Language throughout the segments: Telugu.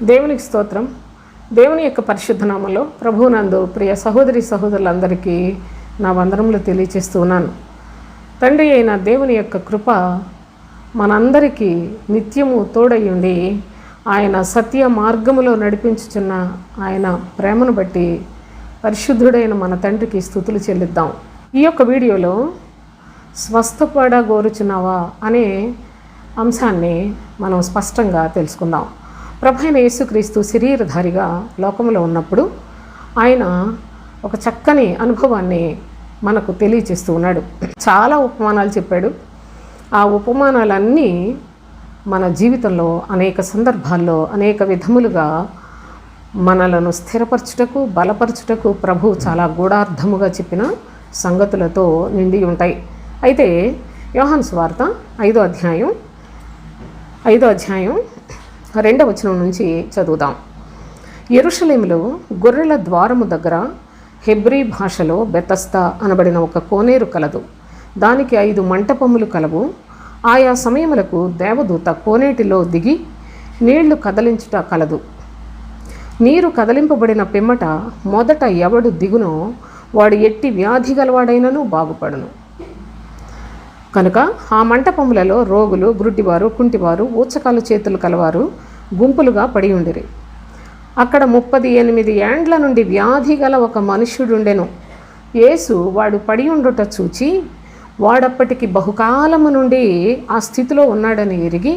దేవునికి స్తోత్రం. దేవుని యొక్క పరిశుద్ధ నామములో ప్రభువునందు ప్రియ సహోదరి సహోదరులందరికీ నా వందనములు తెలియచేస్తున్నాను. తండ్రి అయిన దేవుని యొక్క కృప మనందరికీ నిత్యము తోడయ్యుండి ఆయన సత్య మార్గములో నడిపించుచున్న ఆయన ప్రేమను బట్టి పరిశుద్ధుడైన మన తండ్రికి స్తుతులు చెల్లిద్దాం. ఈ యొక్క వీడియోలో స్వస్థపడగోరుచున్నావా అనే అంశాన్ని మనం స్పష్టంగా తెలుసుకుందాం. ప్రభువైన యేసుక్రీస్తు శరీరధారిగా లోకంలో ఉన్నప్పుడు ఆయన ఒక చక్కని అనుభవాన్ని మనకు తెలియచేస్తూ ఉన్నాడు. చాలా ఉపమానాలు చెప్పాడు. ఆ ఉపమానాలన్నీ మన జీవితంలో అనేక సందర్భాల్లో అనేక విధములుగా మనలను స్థిరపరచుటకు బలపరచుటకు ప్రభు చాలా గూఢార్థముగా చెప్పిన సంగతులతో నిండి ఉంటాయి. అయితే యోహాను సువార్త 5వ అధ్యాయం 2వ వచనం నుంచి చదువుదాం. యెరూషలేములో గొర్రెల ద్వారము దగ్గర హెబ్రీ భాషలో బెతస్దా అనబడిన ఒక కోనేరు కలదు. దానికి 5 మంటపములు కలవు. ఆయా సమయములకు దేవదూత కోనేటిలో దిగి నీళ్లు కదలించుట కలదు. నీరు కదలింపబడిన పిమ్మట మొదట ఎవడు దిగునో వాడు ఎట్టి వ్యాధి గలవాడైనను బాగుపడును. కనుక ఆ మంటపములలో రోగులు, గ్రుడ్డివారు, కుంటివారు, ఊచకాలు చేతులు కలవారు గుంపులుగా పడి ఉండిరి. అక్కడ 38 ఏండ్ల నుండి వ్యాధి గల ఒక మనుష్యుడుండెను. యేసు వాడు పడి ఉండుట చూచి వాడప్పటికి బహుకాలము నుండి ఆ స్థితిలో ఉన్నాడని ఎరిగి,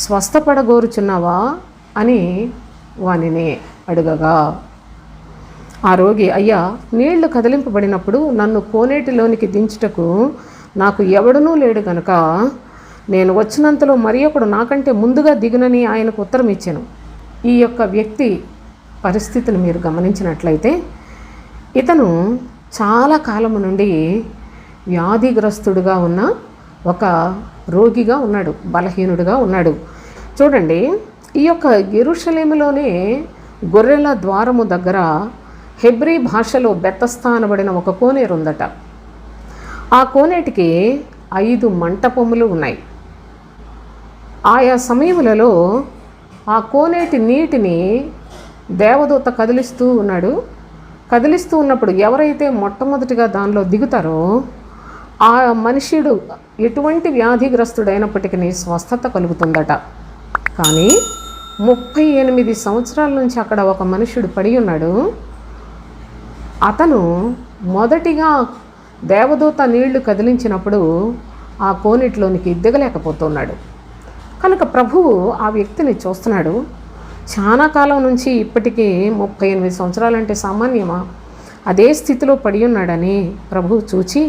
స్వస్థపడగోరుచున్నావా అని వానిని అడుగగా, ఆ రోగి, అయ్యా, నీళ్లు కదిలింపబడినప్పుడు నన్ను కోనేటిలోనికి దించుటకు నాకు ఎవడనూ లేడు కనుక నేను వచ్చినంతలో మరి ఒకడు నాకంటే ముందుగా దిగునని ఆయనకు ఉత్తరం ఇచ్చాను. ఈ యొక్క వ్యక్తి పరిస్థితిని మీరు గమనించినట్లయితే ఇతను చాలా కాలము నుండి వ్యాధిగ్రస్తుడుగా ఉన్న ఒక రోగిగా ఉన్నాడు, బలహీనుడిగా ఉన్నాడు. చూడండి, ఈ యొక్క యెరూషలేములోనే గొర్రెల ద్వారము దగ్గర హెబ్రీ భాషలో బెతస్దా అనబడిన ఒక కోనేరు ఉందట. ఆ కోనేటికి 5 మంటపములు ఉన్నాయి. ఆయా సమయములలో ఆ కోనేటి నీటిని దేవదూత కదిలిస్తూ ఉన్నాడు. కదిలిస్తూ ఉన్నప్పుడు ఎవరైతే మొట్టమొదటిగా దానిలో దిగుతారో ఆ మనుష్యుడు ఎటువంటి వ్యాధిగ్రస్తుడైనప్పటికీ స్వస్థత కలుగుతుందట. కానీ 38 సంవత్సరాల నుంచి అక్కడ ఒక మనుష్యుడు పడి ఉన్నాడు. అతను మొదటిగా దేవదూత నీళ్లు కదిలించినప్పుడు ఆ కోనేటిలోనికి దిగలేకపోతున్నాడు. కనుక ప్రభువు ఆ వ్యక్తిని చూస్తున్నాడు. చాలా కాలం నుంచి ఇప్పటికీ 38 సంవత్సరాలంటే సామాన్యమా? అదే స్థితిలో పడి ఉన్నాడని ప్రభువు చూచి,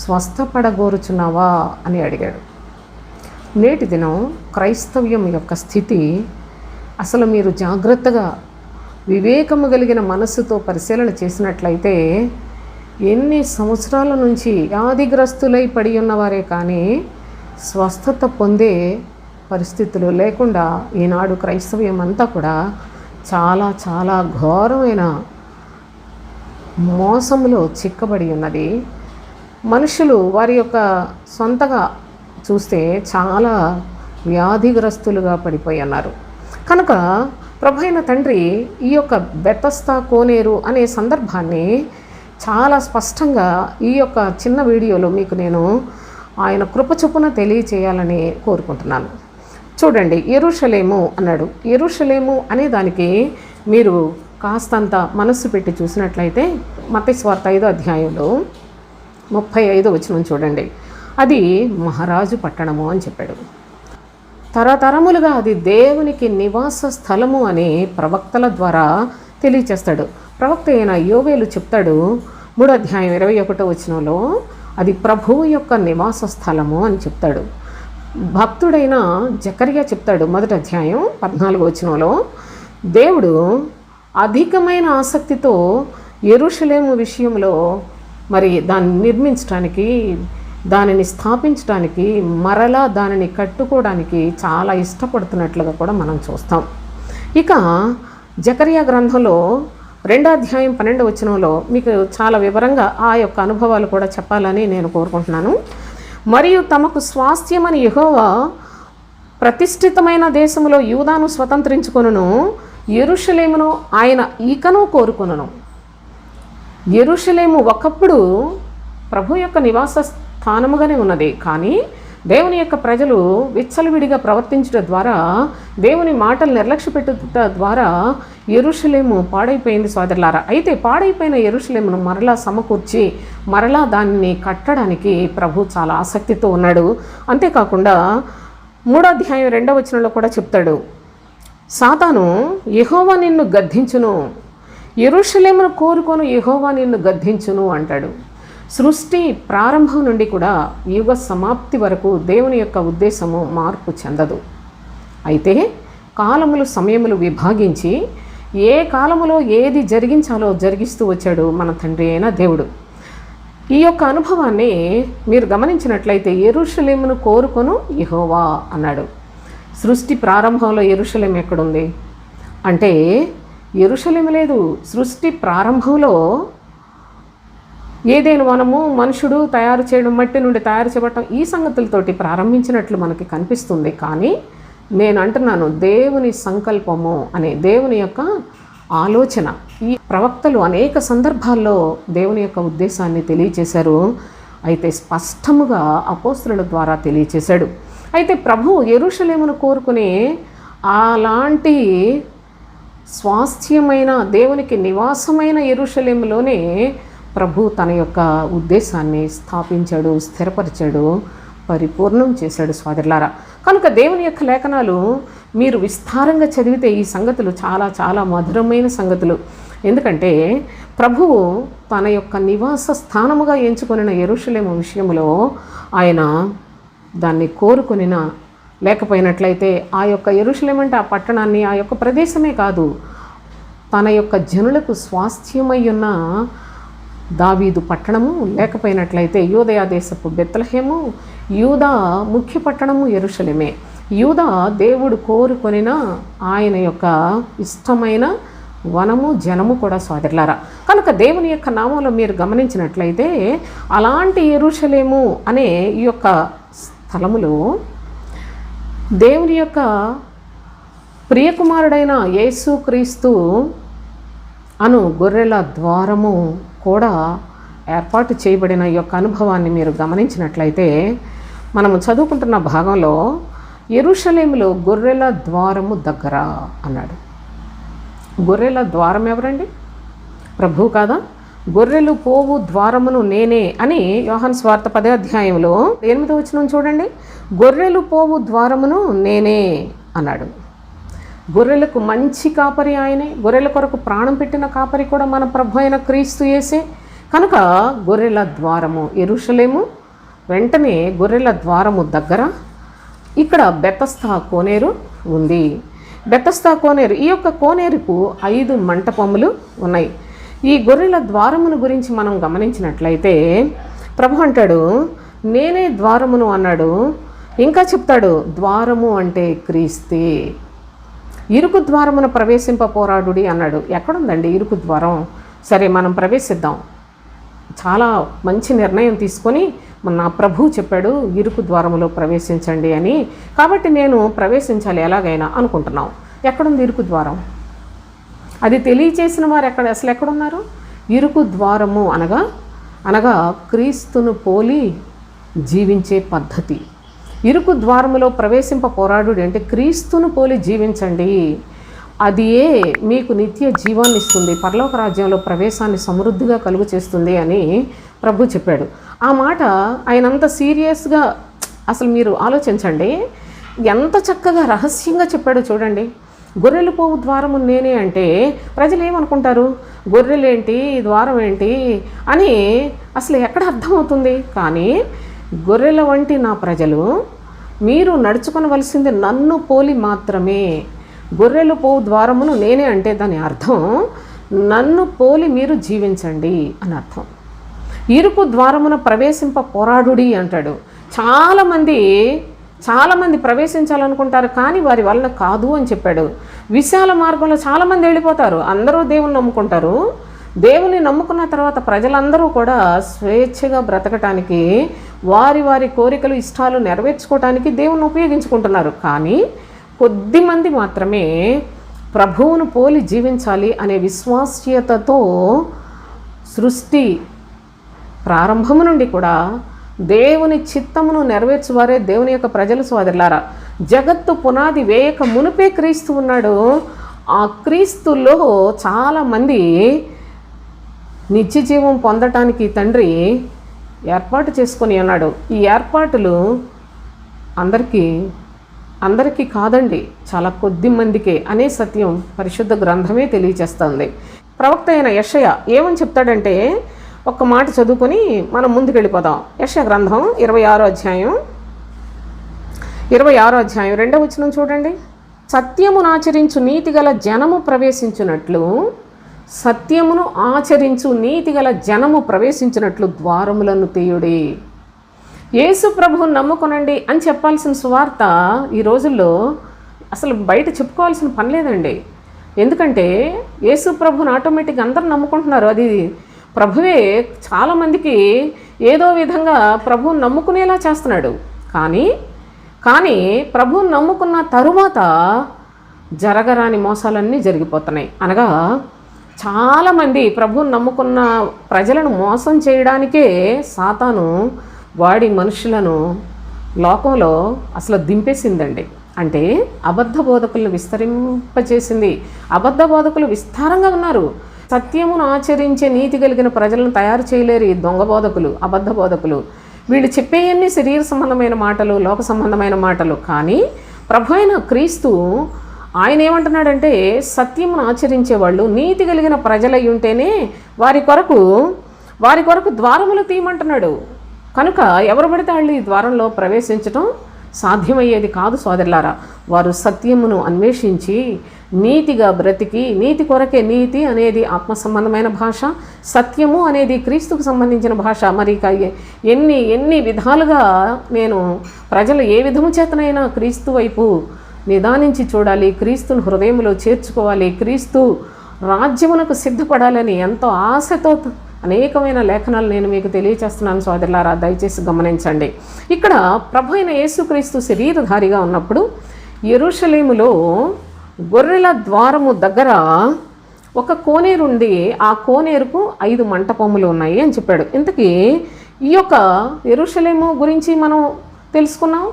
స్వస్థపడగోరుచున్నావా అని అడిగాడు. నేటి దినం క్రైస్తవ్యం యొక్క స్థితి అసలు మీరు జాగ్రత్తగా వివేకము కలిగిన మనస్సుతో పరిశీలన చేసినట్లయితే ఎన్ని సంవత్సరాల నుంచి వ్యాధిగ్రస్తులై పడి ఉన్నవారే కానీ స్వస్థత పొందే పరిస్థితులు లేకుండా ఈనాడు క్రైస్తవ్యం అంతా కూడా చాలా చాలా ఘోరమైన మోసములో చిక్కబడి ఉన్నది. మనుషులు వారి యొక్క సొంతగా చూస్తే చాలా వ్యాధిగ్రస్తులుగా పడిపోయి ఉన్నారు. కనుక ప్రభువైన తండ్రి ఈ యొక్క బెతస్దా కోనేరు అనే సందర్భాన్ని చాలా స్పష్టంగా ఈ యొక్క చిన్న వీడియోలో మీకు నేను ఆయన కృప చొప్పున తెలియచేయాలని కోరుకుంటున్నాను. చూడండి, యెరూషలేము అన్నాడు. యెరూషలేము అనే దానికి మీరు కాస్తంత మనస్సు పెట్టి చూసినట్లయితే మత్తయి సువార్త 5వ అధ్యాయంలో 35వ వచనం చూడండి. అది మహారాజు పట్టణము అని చెప్పాడు. తరతరములుగా అది దేవునికి నివాస స్థలము అని ప్రవక్తల ద్వారా తెలియచేస్తాడు. ప్రవక్త అయిన యోవేలు చెప్తాడు 3వ అధ్యాయం 21వ వచనంలో అది ప్రభువు యొక్క నివాస స్థలము అని చెప్తాడు. భక్తుడైన జకర్యా చెప్తాడు 1వ అధ్యాయం 14వ వచనంలో దేవుడు అధికమైన ఆసక్తితో యెరూషలేము విషయంలో మరి దాన్ని నిర్మించడానికి, దానిని స్థాపించడానికి, మరలా దానిని కట్టుకోవడానికి చాలా ఇష్టపడుతున్నట్లుగా కూడా మనం చూస్తాం. ఇక జకర్యా గ్రంథంలో 2వ అధ్యాయం 12వ వచనంలో మీకు చాలా వివరంగా ఆ యొక్క అనుభవాలు కూడా చెప్పాలని నేను కోరుకుంటున్నాను. మరియు తమకు స్వాస్థ్యమని యెహోవా ప్రతిష్ఠితమైన దేశములో యూదాను స్వతంత్రించుకొనును, యెరూషలేమును ఆయన ఈకను కోరుకొనును. యెరూషలేము ఒకప్పుడు ప్రభు యొక్క నివాస స్థానముగానే ఉన్నది. కానీ దేవుని యొక్క ప్రజలు విచ్చలవిడిగా ప్రవర్తించడం ద్వారా, దేవుని మాటలు నిర్లక్ష్యపెట్టుట ద్వారా యెరూషలేము పాడైపోయింది సోదరులారా. అయితే పాడైపోయిన యెరూషలేమును మరలా సమకూర్చి మరలా దాన్ని కట్టడానికి ప్రభు చాలా ఆసక్తితో ఉన్నాడు. అంతేకాకుండా 3వ అధ్యాయం 2వ వచనంలో కూడా చెప్తాడు, సాతాను యెహోవా నిన్ను గద్దించును, యెరూషలేమును కోరుకొను యెహోవా నిన్ను గద్దించును అంటాడు. సృష్టి ప్రారంభం నుండి కూడా యుగ సమాప్తి వరకు దేవుని యొక్క ఉద్దేశము మార్పు చెందదు. అయితే కాలములు సమయములు విభాగించి ఏ కాలములో ఏది జరిగించాలో జరిగిస్తూ వచ్చాడు మన తండ్రి అయిన దేవుడు. ఈ యొక్క అనుభవాన్ని మీరు గమనించినట్లయితే యెరూషలేమును కోరుకొను యెహోవా అన్నాడు. సృష్టి ప్రారంభంలో యెరూషలేం ఎక్కడుంది అంటే యెరూషలేం లేదు. సృష్టి ప్రారంభంలో ఏదైనా మనము మనుషుడు తయారు చేయడం, మట్టి నుండి తయారు చేయబడటం, ఈ సంగతులతోటి ప్రారంభించినట్లు మనకి కనిపిస్తుంది. కానీ నేను అంటున్నాను, దేవుని సంకల్పము అనే దేవుని యొక్క ఆలోచన, ఈ ప్రవక్తలు అనేక సందర్భాల్లో దేవుని యొక్క ఉద్దేశాన్ని తెలియచేశారు. అయితే స్పష్టముగా అపోస్తలుల ద్వారా తెలియచేశాడు. అయితే ప్రభు యెరూషలేమును కోరుకునే అలాంటి స్వాస్థ్యమైన దేవునికి నివాసమైన యెరూషలేములోనే ప్రభు తన యొక్క ఉద్దేశాన్ని స్థాపించాడు, స్థిరపరిచాడు, పరిపూర్ణం చేశాడు సోదరులారా. కనుక దేవుని యొక్క లేఖనాలు మీరు విస్తారంగా చదివితే ఈ సంగతులు చాలా చాలా మధురమైన సంగతులు. ఎందుకంటే ప్రభువు తన యొక్క నివాస స్థానముగా ఎంచుకొనిన యెరూషలేము విషయంలో ఆయన దాన్ని కోరుకొనిన లేకపోయినట్లయితే ఆ యొక్క యెరూషలేం అంటే ఆ పట్టణాన్ని, ఆ యొక్క ప్రదేశమే కాదు, తన యొక్క జనులకు స్వాస్థ్యమై ఉన్న దావీదు పట్టణము లేకపోయినట్లయితే యూదయ దేశపు బెత్లెహేము, యూదా ముఖ్య పట్టణము యెరూషలేమే. యూదా దేవుడు కోరుకొనిన ఆయన యొక్క ఇష్టమైన వనము, జనము కూడా సోదరులారా. కనుక దేవుని యొక్క నామంలో మీరు గమనించినట్లయితే అలాంటి యెరూషలేము అనే ఈ యొక్క స్థలములో దేవుని యొక్క ప్రియకుమారుడైన యేసుక్రీస్తు అను గొర్రెల ద్వారము కూడా ఏర్పాటు చేయబడిన ఈ యొక్క అనుభవాన్ని మీరు గమనించినట్లయితే మనము చదువుకుంటున్న భాగంలో యెరూషలేములో గొర్రెల ద్వారము దగ్గర అన్నాడు. గొర్రెల ద్వారం ఎవరండి? ప్రభువు కాదా? గొర్రెలు పోవు ద్వారమును నేనే అని యోహాను సువార్త 10వ అధ్యాయంలో 8వ వచనం చూడండి. గొర్రెలు పోవు ద్వారమును నేనే అన్నాడు. గొర్రెలకు మంచి కాపరి ఆయనే. గొర్రెల కొరకు ప్రాణం పెట్టిన కాపరి కూడా మన ప్రభు అయిన క్రీస్తు యేసే. కనుక గొర్రెల ద్వారము యెరూషలేము, వెంటనే గొర్రెల ద్వారము దగ్గర ఇక్కడ బెతస్దా కోనేరు ఉంది. బెతస్దా కోనేరు, ఈ యొక్క కోనేరుకు 5 మంటపములు ఉన్నాయి. ఈ గొర్రెల ద్వారమును గురించి మనం గమనించినట్లయితే ప్రభు అంటాడు, నేనే ద్వారమును అన్నాడు. ఇంకా చెప్తాడు, ద్వారము అంటే క్రీస్తే. ఇరుకు ద్వారమున ప్రవేశింప పోరాడుడి అన్నాడు. ఎక్కడుందండి ఇరుకు ద్వారం? సరే, మనం ప్రవేశిద్దాం. చాలా మంచి నిర్ణయం తీసుకొని నా ప్రభు చెప్పాడు ఇరుకు ద్వారములో ప్రవేశించండి అని. కాబట్టి నేను ప్రవేశించాలి ఎలాగైనా అనుకుంటున్నాం. ఎక్కడుంది ఇరుకు ద్వారం? అది తెలియచేసిన వారు అసలు ఎక్కడున్నారు? ఇరుకు ద్వారము అనగా క్రీస్తును పోలి జీవించే పద్ధతి. ఇరుకు ద్వారములో ప్రవేశింప పోరాడుడి అంటే క్రీస్తును పోలి జీవించండి. అదియే మీకు నిత్య జీవాన్ని ఇస్తుంది, పరలోక రాజ్యంలో ప్రవేశాన్ని సమృద్ధిగా కలుగు చేస్తుంది అని ప్రభు చెప్పాడు. ఆ మాట ఆయనంత సీరియస్గా అసలు మీరు ఆలోచించండి, ఎంత చక్కగా రహస్యంగా చెప్పాడో చూడండి. గొర్రెలు పోవు ద్వారము నేనే అంటే ప్రజలు ఏమనుకుంటారు? గొర్రెలేంటి, ద్వారం ఏంటి అని అసలు ఎక్కడ అర్థమవుతుంది? కానీ గొర్రెల వంటి నా ప్రజలు, మీరు నడుచుకొనవలసింది నన్ను పోలి మాత్రమే. గొర్రెలు పోవు ద్వారమును నేనే అంటే దాని అర్థం నన్ను పోలి మీరు జీవించండి అని అర్థం. ఇరుకు ద్వారమున ప్రవేశింప పోరాడుడి అంటాడు. చాలామంది ప్రవేశించాలనుకుంటారు, కానీ వారి వల్ల కాదు అని చెప్పాడు. విశాల మార్గంలో చాలామంది వెళ్ళిపోతారు. అందరూ దేవుని నమ్ముకుంటారు, దేవుని నమ్ముకున్న తర్వాత ప్రజలందరూ కూడా స్వేచ్ఛగా బ్రతకటానికి, వారి వారి కోరికలు ఇష్టాలు నెరవేర్చుకోవటానికి దేవుని ఉపయోగించుకుంటున్నారు. కానీ కొద్దిమంది మాత్రమే ప్రభువును పోలి జీవించాలి అనే విశ్వాస్యతతో సృష్టి ప్రారంభము నుండి కూడా దేవుని చిత్తమును నెరవేర్చువారే దేవుని యొక్క ప్రజలు. సోదరులారా, జగత్తు పునాది వేయక మునుపే క్రీస్తు ఉన్నాడు. ఆ క్రీస్తులో చాలామంది నిత్య జీవం పొందటానికి తండ్రి ఏర్పాటు చేసుకొని ఉన్నాడు. ఈ ఏర్పాటులు అందరికీ కాదండి, చాలా కొద్ది మందికే అనే సత్యం పరిశుద్ధ గ్రంథమే తెలియచేస్తుంది. ప్రవక్త అయిన యెషయా ఏమని చెప్తాడంటే, ఒక్క మాట చదువుకొని మనం ముందుకు వెళ్ళిపోదాం. యెషయా గ్రంథం 26వ అధ్యాయం 2వ వచనం చూడండి. సత్యమును ఆచరించు నీతిగల జనము ప్రవేశించినట్లు, సత్యమును ఆచరించు నీతిగల జనము ప్రవేశించినట్లు ద్వారములను తీయుడి. యేసు ప్రభువును నమ్ముకొనండి అని చెప్పాల్సిన సువార్త ఈ రోజుల్లో అసలు బయట చెప్పుకోవాల్సిన పని లేదండి. ఎందుకంటే యేసు ప్రభువుని ఆటోమేటిక్గా అందరూ నమ్ముకుంటున్నారు. అది ప్రభువే చాలామందికి ఏదో విధంగా ప్రభువుని నమ్ముకునేలా చేస్తున్నాడు. కానీ ప్రభువుని నమ్ముకున్న తరువాత జరగరాని మోసాలన్నీ జరిగిపోతున్నాయి. అనగా చాలామంది ప్రభువుని నమ్ముకున్న ప్రజలను మోసం చేయడానికే సాతాను వాడి మనుషులను లోకంలో అసలు దింపేసిందండి. అంటే అబద్ధ బోధకులను విస్తరింపచేసింది. అబద్ధ బోధకులు విస్తారంగా ఉన్నారు. సత్యమును ఆచరించే నీతి కలిగిన ప్రజలను తయారు చేయలేరు ఈ దొంగ బోధకులు, అబద్ధ బోధకులు. వీళ్ళు చెప్పేయన్నీ శరీర సంబంధమైన మాటలు, లోక సంబంధమైన మాటలు. కానీ ప్రభు అయిన క్రీస్తు ఆయన ఏమంటున్నాడంటే, సత్యమును ఆచరించేవాళ్ళు నీతి కలిగిన ప్రజలై ఉంటేనే వారి కొరకు ద్వారములు తీయమంటున్నాడు. కనుక ఎవరు పడితే వాళ్ళు ఈ ద్వారంలో ప్రవేశించటం సాధ్యమయ్యేది కాదు. సోదరులారా, వారు సత్యమును అన్వేషించి నీతిగా బ్రతికి, నీతి కొరకే, నీతి అనేది ఆత్మ సంబంధమైన భాష, సత్యము అనేది క్రీస్తుకు సంబంధించిన భాష. మరి ఎన్ని విధాలుగా నేను ప్రజలు ఏ విధము చేతనైనా క్రీస్తు వైపు నిదానించి చూడాలి, క్రీస్తును హృదయంలో చేర్చుకోవాలి, క్రీస్తు రాజ్యమునకు సిద్ధపడాలని ఎంతో ఆశతో అనేకమైన లేఖనాలు నేను మీకు తెలియచేస్తున్నాను. సోదరులారా, దయచేసి గమనించండి. ఇక్కడ ప్రభు అయిన యేసుక్రీస్తు శరీరధారిగా ఉన్నప్పుడు యెరూషలేములో గొర్రెల ద్వారము దగ్గర ఒక కోనేరు ఉంది. ఆ కోనేరుకు 5 మంటపములు ఉన్నాయి అని చెప్పాడు. ఇంతకీ ఈ యొక్క యెరూషలేము గురించి మనం తెలుసుకున్నాం,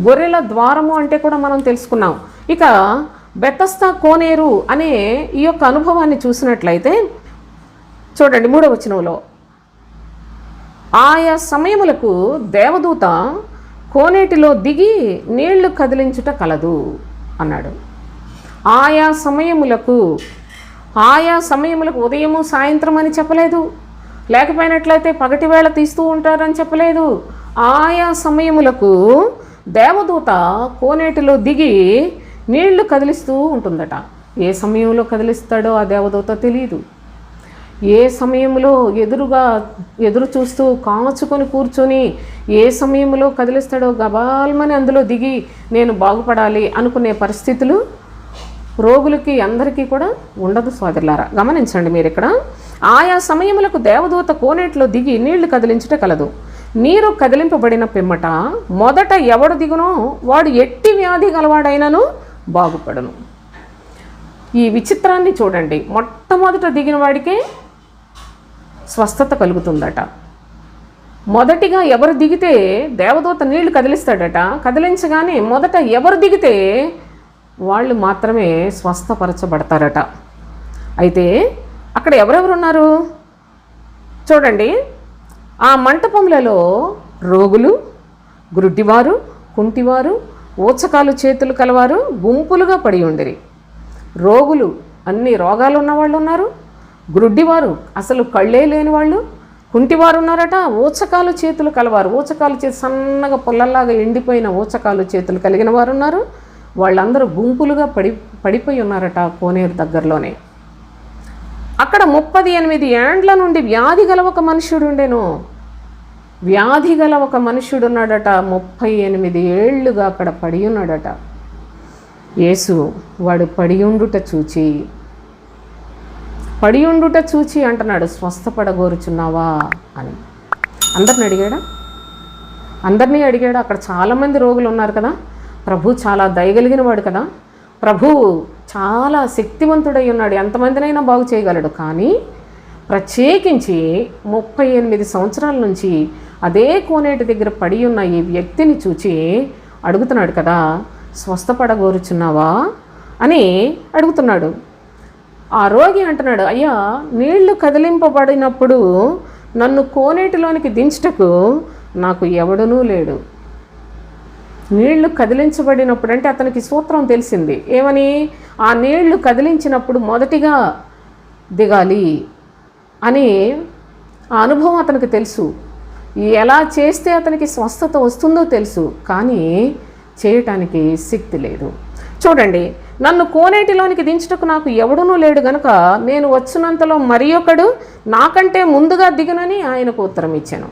గొర్రెల ద్వారము అంటే కూడా మనం తెలుసుకున్నాం. ఇక బెతస్దా కోనేరు అనే ఈ యొక్క అనుభవాన్ని చూసినట్లయితే చూడండి 3వ వచనంలో, ఆయా సమయములకు దేవదూత కోనేటిలో దిగి నీళ్లు కదిలించుట కలదు అన్నాడు. ఆయా సమయములకు ఉదయము సాయంత్రం అని చెప్పలేదు, లేకపోయినట్లయితే పగటి వేళ తీస్తూ ఉంటారని చెప్పలేదు. ఆయా సమయములకు దేవదూత కోనేటిలో దిగి నీళ్లు కదిలిస్తూ ఉంటుందట. ఏ సమయంలో కదిలిస్తాడో ఆ దేవదూత తెలియదు. ఏ సమయంలో ఎదురు చూస్తూ కాచుకొని కూర్చొని ఏ సమయంలో కదిలిస్తాడో గబాల్మని అందులో దిగి నేను బాగుపడాలి అనుకునే పరిస్థితులు రోగులకి అందరికీ కూడా ఉండదు. సోదరులారా, గమనించండి మీరు ఇక్కడ. ఆయా సమయములకు దేవదూత కోనేటిలో దిగి నీళ్లు కదిలించుట కలదు. నీరు కదిలింపబడిన పిమ్మట మొదట ఎవడు దిగునో వాడు ఎట్టి వ్యాధి గలవాడైనను బాగుపడను. ఈ విచిత్రాన్ని చూడండి. మొట్టమొదట దిగిన వాడికే స్వస్థత కలుగుతుందట. మొదటిగా ఎవరు దిగితే దేవదూత నీళ్లు కదిలిస్తాడట. కదిలించగానే మొదట ఎవరు దిగితే వాళ్ళు మాత్రమే స్వస్థపరచబడతారట. అయితే అక్కడ ఎవరెవరు ఉన్నారు చూడండి. ఆ మంటపములలో రోగులు, గుడ్డివారు, కుంటివారు, ఊచకాలు చేతులు కలవారు గుంపులుగా పడి ఉండిరి. రోగులు, అన్ని రోగాలు ఉన్నవాళ్ళు ఉన్నారు. గుడ్డివారు, అసలు కళ్ళే లేని వాళ్ళు, కుంటివారు ఉన్నారట. ఊచకాలు చేతులు కలవారు, సన్నగా పొల్లల్లాగా ఎండిపోయిన ఊచకాలు చేతులు కలిగిన వారు ఉన్నారు. వాళ్ళందరూ గుంపులుగా పడిపోయి ఉన్నారట కోనేరు దగ్గరలోనే. అక్కడ 38 ఏండ్ల నుండి వ్యాధి గల ఒక మనుష్యుడు ఉండేను. వ్యాధి గల ఒక మనుష్యుడు ఉన్నాడట. 38 ఏళ్లుగా అక్కడ పడి ఉన్నాడట. యేసు వాడు పడి ఉండుట చూచి పడి ఉండుట చూచి అంటున్నాడు, స్వస్థపడగోరుచున్నావా అని. అందరిని అడిగాడా? అందరినీ అడిగాడు. అక్కడ చాలామంది రోగులు ఉన్నారు కదా. ప్రభు చాలా దయగలిగిన వాడు కదా. ప్రభు చాలా శక్తివంతుడై ఉన్నాడు, ఎంతమందినైనా బాగు చేయగలడు. కానీ ప్రత్యేకించి 38 సంవత్సరాల నుంచి అదే కోనేటి దగ్గర పడి ఉన్న ఈ వ్యక్తిని చూచి అడుగుతున్నాడు కదా, స్వస్థపడగోరుచున్నావా అని అడుగుతున్నాడు. ఆ రోగి అంటున్నాడు, అయ్యా, నీళ్లు కదిలింపబడినప్పుడు నన్ను కోనేటిలోనికి దించుటకు నాకు ఎవడనూ లేడు. నీళ్లు కదిలించబడినప్పుడు అంటే అతనికి సూత్రం తెలిసింది. ఏమని? ఆ నీళ్లు కదిలించినప్పుడు మొదటిగా దిగాలి అని ఆ అనుభవం అతనికి తెలుసు. ఎలా చేస్తే అతనికి స్వస్థత వస్తుందో తెలుసు, కానీ చేయటానికి శక్తి లేదు. చూడండి, నన్ను కోనేటిలోనికి దించుటకు నాకు ఎవడనూ లేడు గనుక నేను వచ్చినంతలో మరి ఒకడు నాకంటే ముందుగా దిగనని ఆయనకు ఉత్తరం ఇచ్చాను.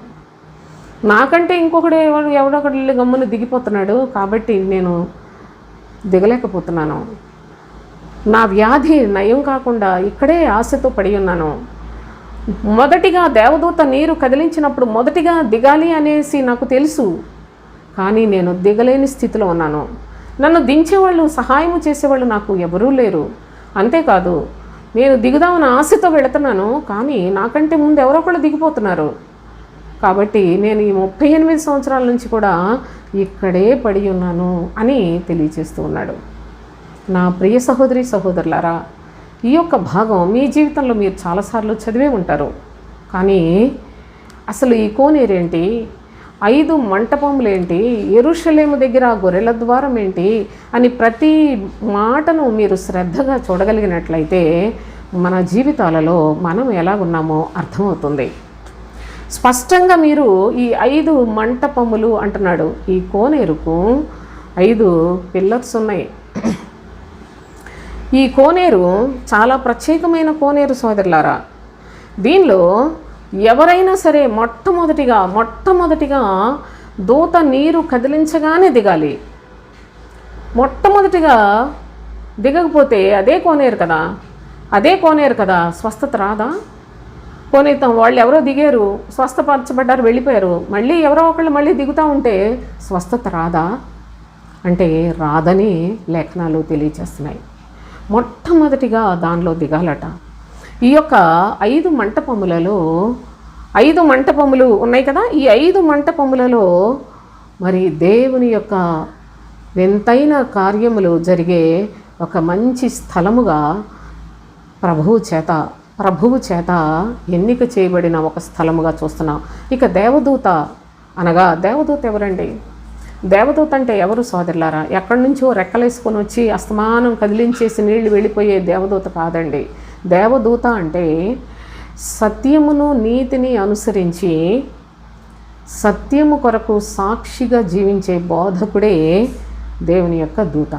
నాకంటే ఇంకొకడు ఎవడొకడు గమ్మున దిగిపోతున్నాడు, కాబట్టి నేను దిగలేకపోతున్నాను. నా వ్యాధి నయం కాకుండా ఇక్కడే ఆశతో పడి ఉన్నాను. మొదటిగా దేవదూత నీరు కదిలించినప్పుడు మొదటిగా దిగాలి అనేసి నాకు తెలుసు, కానీ నేను దిగలేని స్థితిలో ఉన్నాను. నన్ను దించేవాళ్ళు, సహాయం చేసేవాళ్ళు నాకు ఎవరూ లేరు. అంతేకాదు, నేను దిగుదామని ఆశతో వెళుతున్నాను, కానీ నాకంటే ముందు ఎవరో ఒకళ్ళు దిగిపోతున్నారు. కాబట్టి నేను ఈ 38 సంవత్సరాల నుంచి కూడా ఇక్కడే పడి ఉన్నాను అని తెలియజేస్తూ ఉన్నాడు. నా ప్రియ సహోదరి సహోదరులారా, ఈ యొక్క భాగం మీ జీవితంలో మీరు చాలాసార్లు చదివే ఉంటారు. కానీ అసలు ఈ కోనేరేంటి, 5 మంటపములేంటి, యెరూషలేము దగ్గర గొర్రెల ద్వారం ఏంటి అని ప్రతి మాటను మీరు శ్రద్ధగా చూడగలిగినట్లయితే మన జీవితాలలో మనం ఎలాగున్నామో అర్థమవుతుంది. స్పష్టంగా మీరు ఈ 5 మంటపములు అంటున్నాడు. ఈ కోనేరుకు 5 పిల్లర్స్ ఉన్నాయి. ఈ కోనేరు చాలా ప్రత్యేకమైన కోనేరు సోదరులారా. దీనిలో ఎవరైనా సరే మొట్టమొదటిగా దూత నీరు కదిలించగానే దిగాలి. మొట్టమొదటిగా దిగకపోతే అదే కోనేరు కదా, స్వస్థత రాదా? కోనేతం వాళ్ళు ఎవరో దిగారు, స్వస్థపరచబడ్డారు, వెళ్ళిపోయారు. మళ్ళీ ఎవరో ఒకళ్ళు మళ్ళీ దిగుతూ ఉంటే స్వస్థత రాదా అంటే రాదని లేఖనాలు తెలియజేస్తున్నాయి. మొట్టమొదటిగా దానిలో దిగాలట. ఈ యొక్క 5 మంటపములలో 5 మంటపములు ఉన్నాయి కదా. ఈ 5 మంటపములలో మరి దేవుని యొక్క వింతైన కార్యములు జరిగే ఒక మంచి స్థలముగా ప్రభువు చేత ఎన్నిక చేయబడిన ఒక స్థలముగా చూస్తున్నాం. ఇక దేవదూత అనగా, దేవదూత ఎవరండి? దేవదూత అంటే ఎవరు సోదరులారా? ఎక్కడి నుంచో రెక్కలేసుకొని వచ్చి అస్తమానం కదిలించేసి నీళ్లు వెళ్ళిపోయే దేవదూత కాదండి. దేవదూత అంటే సత్యమును నీతిని అనుసరించి సత్యము కొరకు సాక్షిగా జీవించే బోధకుడే దేవుని యొక్క దూత.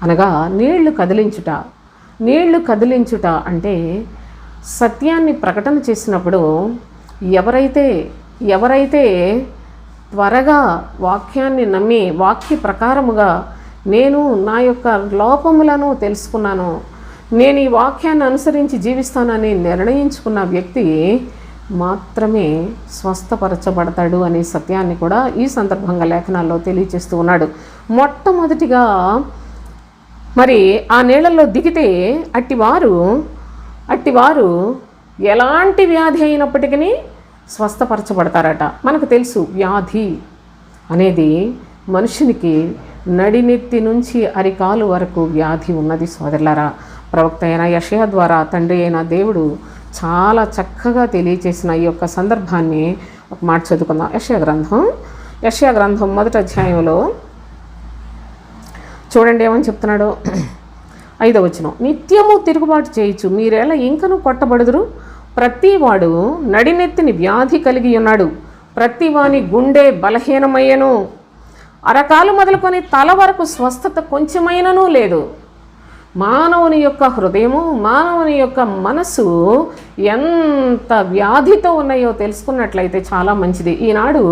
అనగా నీళ్లు కదిలించుట అంటే సత్యాన్ని ప్రకటన చేసినప్పుడు ఎవరైతే త్వరగా వాక్యాన్ని నమ్మి వాక్య ప్రకారముగా నేను నా యొక్క లోపములను తెలుసుకున్నాను, నేను ఈ వాక్యాన్ని అనుసరించి జీవిస్తానని నిర్ణయించుకున్న వ్యక్తి మాత్రమే స్వస్థపరచబడతాడు అనే సత్యాన్ని కూడా ఈ సందర్భంగా లేఖనాల్లో తెలియజేస్తూ ఉన్నాడు. మొట్టమొదటిగా మరి ఆ నీళ్ళల్లో దిగితే అట్టివారు ఎలాంటి వ్యాధి అయినప్పటికీ స్వస్థపరచబడతారట. మనకు తెలుసు, వ్యాధి అనేది మనుషునికి నడినెత్తి నుంచి అరికాలు వరకు వ్యాధి ఉన్నది సోదరులారా. ప్రవక్త అయిన యెషయా ద్వారా తండ్రి అయిన దేవుడు చాలా చక్కగా తెలియచేసిన ఈ యొక్క సందర్భాన్ని ఒక మాట చదువుకుందాం. యెషయా గ్రంథం 1వ అధ్యాయంలో చూడండి ఏమని చెప్తున్నాడో. 5వ వచనం, నిత్యము తిరుగుబాటు చేయొచ్చు, మీరేలా ఇంకనూ కొట్టబడుదురు. ప్రతివాడు నడినెత్తిని వ్యాధి కలిగి ఉన్నాడు, ప్రతివాని గుండె బలహీనమయ్యను, అరకాలు మొదలుకొని తల వరకు స్వస్థత కొంచెమైననూ లేదు. మానవుని యొక్క హృదయము, మానవుని యొక్క మనసు ఎంత వ్యాధితో ఉన్నాయో తెలుసుకున్నట్లయితే చాలా మంచిది. ఈనాడు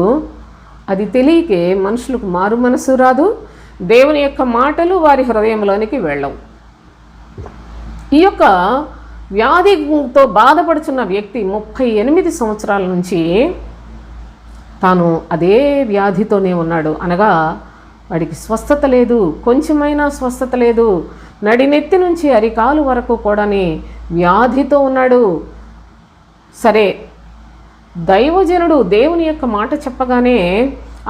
అది తెలియకే మనుషులకు మారు మనసు రాదు, దేవుని యొక్క మాటలు వారి హృదయంలోనికి వెళ్ళవు. ఈ యొక్క వ్యాధితో బాధపడుచున్న వ్యక్తి 38 సంవత్సరాల నుంచి తాను అదే వ్యాధితోనే ఉన్నాడు. అనగా వాడికి స్వస్థత లేదు, కొంచెమైనా స్వస్థత లేదు. నడినెత్తి నుంచి అరికాలు వరకు కూడాని వ్యాధితో ఉన్నాడు. సరే, దైవజనుడు దేవుని యొక్క మాట చెప్పగానే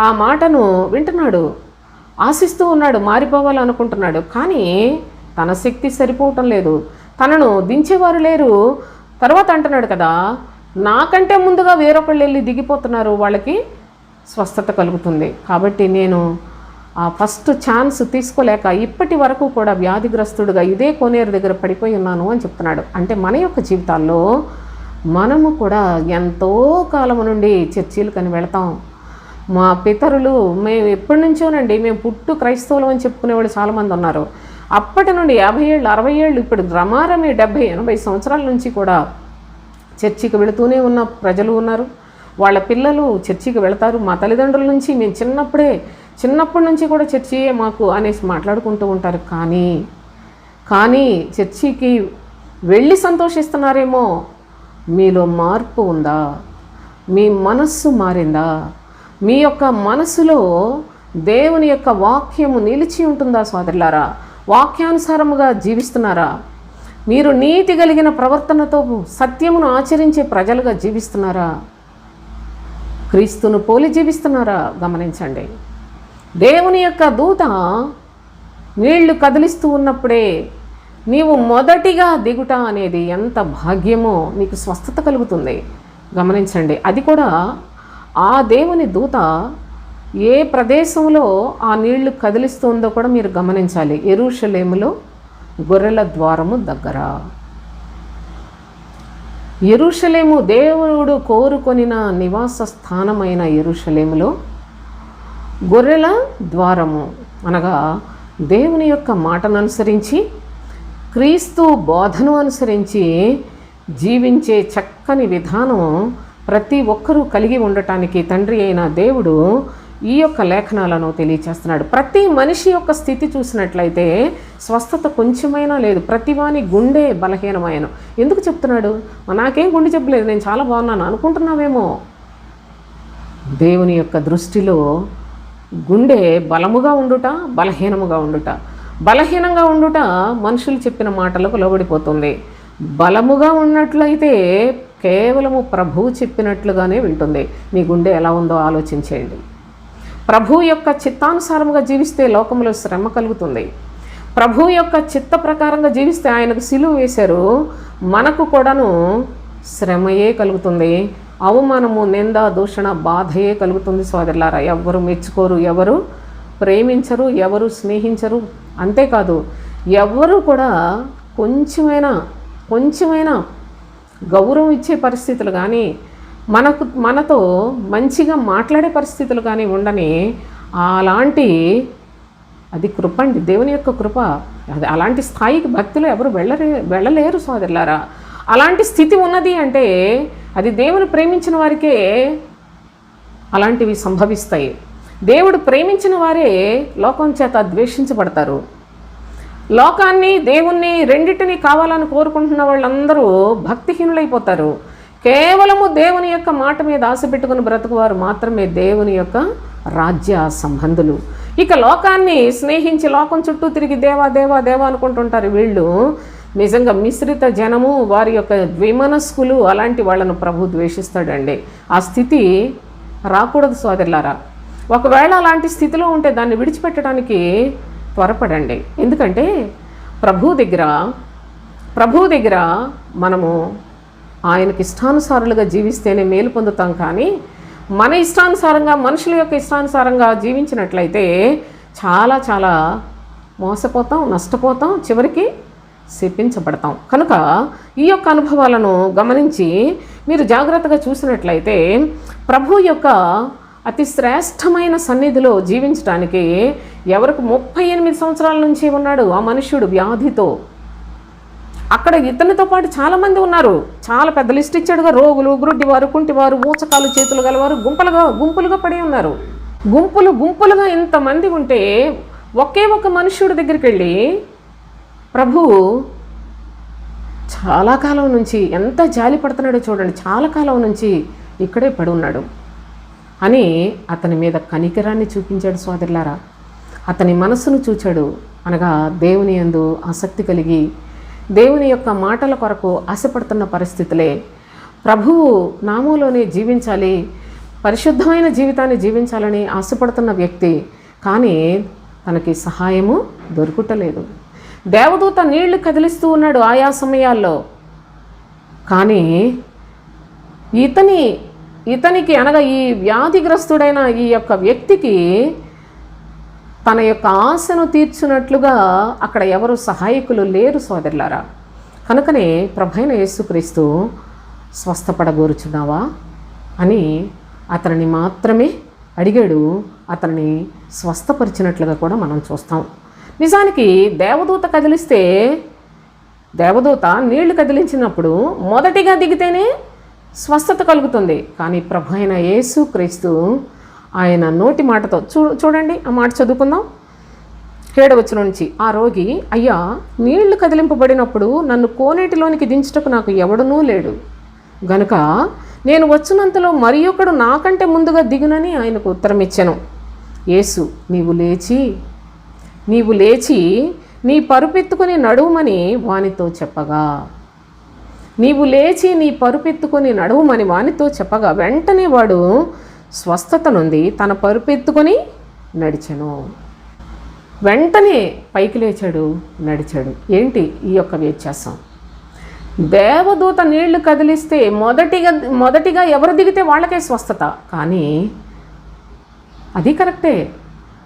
ఆ మాటను వింటున్నాడు, ఆశిస్తూ ఉన్నాడు, మారిపోవాలనుకుంటున్నాడు. కానీ తన శక్తి సరిపోవటం లేదు, తనను దించేవారు లేరు. తర్వాత అంటున్నాడు కదా, నాకంటే ముందుగా వేరొకళ్ళు వెళ్ళి దిగిపోతున్నారు, వాళ్ళకి స్వస్థత కలుగుతుంది. కాబట్టి నేను ఆ ఫస్ట్ ఛాన్స్ తీసుకోలేక ఇప్పటి వరకు కూడా వ్యాధిగ్రస్తుడుగా ఇదే కోనేరు దగ్గర పడిపోయి ఉన్నాను అని చెప్తున్నాడు. అంటే మన యొక్క జీవితాల్లో మనము కూడా ఎంతో కాలం నుండి చర్చిలకని వెళతాం. మా పితరులు మేము ఎప్పటి నుంచోనండి, మేము పుట్టు క్రైస్తవులు అని చెప్పుకునేవాళ్ళు చాలామంది ఉన్నారు. అప్పటి నుండి 50 ఏళ్ళు 60 ఏళ్ళు, ఇప్పుడు రమారమి 70-80 సంవత్సరాల నుంచి కూడా చర్చికి వెళుతూనే ఉన్న ప్రజలు ఉన్నారు. వాళ్ళ పిల్లలు చర్చికి వెళతారు. మా తల్లిదండ్రుల నుంచి మేము చిన్నప్పటి నుంచి కూడా చర్చియే మాకు అనేసి మాట్లాడుకుంటూ ఉంటారు. కానీ చర్చికి వెళ్ళి సంతోషిస్తున్నారేమో, మీలో మార్పు ఉందా? మీ మనస్సు మారిందా? మీ యొక్క మనసులో దేవుని యొక్క వాక్యము నిలిచి ఉంటుందా సోదరులారా? వాక్యానుసారముగా జీవిస్తున్నారా? మీరు నీతి కలిగిన ప్రవర్తనతో సత్యమును ఆచరించే ప్రజలుగా జీవిస్తున్నారా? క్రీస్తును పోలి జీవిస్తున్నారా? గమనించండి. దేవుని యొక్క దూత నీళ్లు కదిలిస్తూ ఉన్నప్పుడే నీవు మొదటిగా దిగుట అనేది ఎంత భాగ్యమో, నీకు స్వస్థత కలుగుతుంది. గమనించండి. అది కూడా ఆ దేవుని దూత ఏ ప్రదేశంలో ఆ నీళ్లు కదిలిస్తుందో కూడా మీరు గమనించాలి. యెరూషలేములో గొర్రెల ద్వారము దగ్గర. యెరూషలేము దేవుడు కోరుకొనిన నివాస స్థానమైన యెరూషలేములో గొర్రెల ద్వారము అనగా దేవుని యొక్క మాటను అనుసరించి, క్రీస్తు బోధను అనుసరించి జీవించే చక్కని విధానం ప్రతి ఒక్కరూ కలిగి ఉండటానికి తండ్రి అయిన దేవుడు ఈ యొక్క లేఖనాలను తెలియచేస్తున్నాడు. ప్రతి మనిషి యొక్క స్థితి చూసినట్లయితే స్వస్థత కొంచెమైనా లేదు. ప్రతివాని గుండె బలహీనమైన. ఎందుకు చెప్తున్నాడు? నాకేం గుండె చెప్పలేదు, నేను చాలా బాగున్నాను అనుకుంటున్నావేమో. దేవుని యొక్క దృష్టిలో గుండె బలముగా ఉండుట, బలహీనముగా ఉండుట. బలహీనంగా ఉండుట మనుషులు చెప్పిన మాటలకు లోబడిపోతుంది. బలముగా ఉన్నట్లయితే కేవలము ప్రభువు చెప్పినట్లుగానే వింటుంది. మీ గుండె ఎలా ఉందో ఆలోచించేయండి. ప్రభు యొక్క చిత్తానుసారముగా జీవిస్తే లోకంలో శ్రమ కలుగుతుంది. ప్రభు యొక్క చిత్త ప్రకారంగా జీవిస్తే, ఆయనకు సిలువ వేశారు, మనకు కూడాను శ్రమయే కలుగుతుంది. అవమానము, నింద, దూషణ, బాధయే కలుగుతుంది సోదరులారా. ఎవరు మెచ్చుకోరు, ఎవరు ప్రేమించరు, ఎవరు స్నేహించరు. అంతేకాదు, ఎవరు కూడా కొంచెమైనా గౌరవం ఇచ్చే పరిస్థితులు కానీ, మనతో మంచిగా మాట్లాడే పరిస్థితులు కానీ ఉండని. అది కృప అండి, దేవుని యొక్క కృప. అది అలాంటి స్థాయికి భక్తులు ఎవరు వెళ్ళలేరు సోదరులారా. అలాంటి స్థితి ఉన్నది అంటే అది దేవుని ప్రేమించిన వారికే అలాంటివి సంభవిస్తాయి. దేవుడు ప్రేమించిన వారే లోకం చేత ద్వేషించబడతారు. లోకాన్ని, దేవుణ్ణి రెండింటినీ కావాలని కోరుకుంటున్న వాళ్ళందరూ భక్తిహీనులైపోతారు. కేవలము దేవుని యొక్క మాట మీద ఆశ పెట్టుకుని బ్రతుకువారు మాత్రమే దేవుని యొక్క రాజ్య సంబంధులు. ఇక లోకాన్ని స్నేహించి లోకం చుట్టూ తిరిగి దేవా దేవా దేవా అనుకుంటుంటారు. వీళ్ళు నిజంగా మిశ్రిత జనము, వారి యొక్క ద్విమనస్కులు. అలాంటి వాళ్ళను ప్రభు ద్వేషిస్తాడండి. ఆ స్థితి రాకూడదు సోదరులారా. ఒకవేళ అలాంటి స్థితిలో ఉంటే దాన్ని విడిచిపెట్టడానికి త్వరపడండి. ఎందుకంటే ప్రభు దగ్గర మనము ఆయనకి ఇష్టానుసారులుగా జీవిస్తేనే మేలు పొందుతాం. కానీ మన ఇష్టానుసారంగా, మనుషుల యొక్క ఇష్టానుసారంగా జీవించినట్లయితే చాలా చాలా మోసపోతాం, నష్టపోతాం, చివరికి శపించబడతాం. కనుక ఈ యొక్క అనుభవాలను గమనించి మీరు జాగ్రత్తగా చూసినట్లయితే ప్రభు యొక్క అతి శ్రేష్టమైన సన్నిధిలో జీవించడానికి ఎవరికి 38 సంవత్సరాల నుంచి ఉన్నాడు ఆ మనుష్యుడు వ్యాధితో. అక్కడ ఇతనితో పాటు చాలామంది ఉన్నారు. చాలా పెద్ద లిస్ట్ ఇచ్చాడుగా. రోగులు, గ్రుడ్డివారు, కుంటివారు, ఊచకాలు చేతులు గలవారు గుంపులుగా పడి ఉన్నారు. గుంపులుగా ఇంతమంది ఉంటే ఒకే ఒక మనుష్యుడి దగ్గరికి వెళ్ళి ప్రభువు చాలా కాలం నుంచి ఎంత జాలి పడుతున్నాడో చూడండి, చాలా కాలం నుంచి ఇక్కడే పడి ఉన్నాడు అని అతని మీద కనికరాన్ని చూపించాడు సోదరులారా. అతని మనసును చూచాడు, అనగా దేవుని యందు ఆసక్తి కలిగి దేవుని యొక్క మాటల కొరకు ఆశపడుతున్న పరిస్థితులే. ప్రభువు నామంలోనే జీవించాలి, పరిశుద్ధమైన జీవితాన్ని జీవించాలని ఆశపడుతున్న వ్యక్తి, కానీ తనకి సహాయము దొరుకుటలేదు. దేవదూత నీళ్లు కదిలిస్తూ ఉన్నాడు ఆయా సమయాల్లో, కానీ ఇతనికి అనగా ఈ వ్యాధిగ్రస్తుడైన ఈ యొక్క వ్యక్తికి తన యొక్క ఆశను తీర్చున్నట్లుగా అక్కడ ఎవరు సహాయకులు లేరు సోదరులారా. కనుకనే ప్రభువైన యేసుక్రీస్తు స్వస్థపడగోరుచున్నావా అని అతనిని మాత్రమే అడిగాడు. అతన్ని స్వస్థపరిచినట్లుగా కూడా మనం చూస్తాం. నిజానికి దేవదూత కదిలిస్తే, దేవదూత నీళ్లు కదిలించినప్పుడు మొదటిగా దిగితేనే స్వస్థత కలుగుతుంది. కానీ ప్రభు అయిన యేసుక్రీస్తు ఆయన నోటి మాటతో చూడండి, ఆ మాట చదువుకుందాం 7వ వచనం నుంచి. ఆ రోగి, అయ్యా, నీళ్లు కదిలింపబడినప్పుడు నన్ను కోనేటిలోనికి దించుటకు నాకు ఎవడనూ లేడు గనుక నేను వచ్చినంతలో మరి ఒకడు నాకంటే ముందుగా దిగునని ఆయనకు ఉత్తరం ఇచ్చాను. యేసు, నీవు లేచి నీ పరుపెత్తుకొని నడువుమని వానితో చెప్పగా, నీవు లేచి నీ పరుపెత్తుకొని నడువుమని వానితో చెప్పగా వెంటనే వాడు స్వస్థత నుండి తన పరుపెత్తుకొని నడిచెను. వెంటనే పైకి లేచాడు, నడిచాడు. ఏంటి ఈ యొక్క వ్యత్యాసం? దేవదూత నీళ్లు కదిలిస్తే మొదటిగా ఎవరు దిగితే వాళ్ళకే స్వస్థత. కానీ అది కరెక్టే,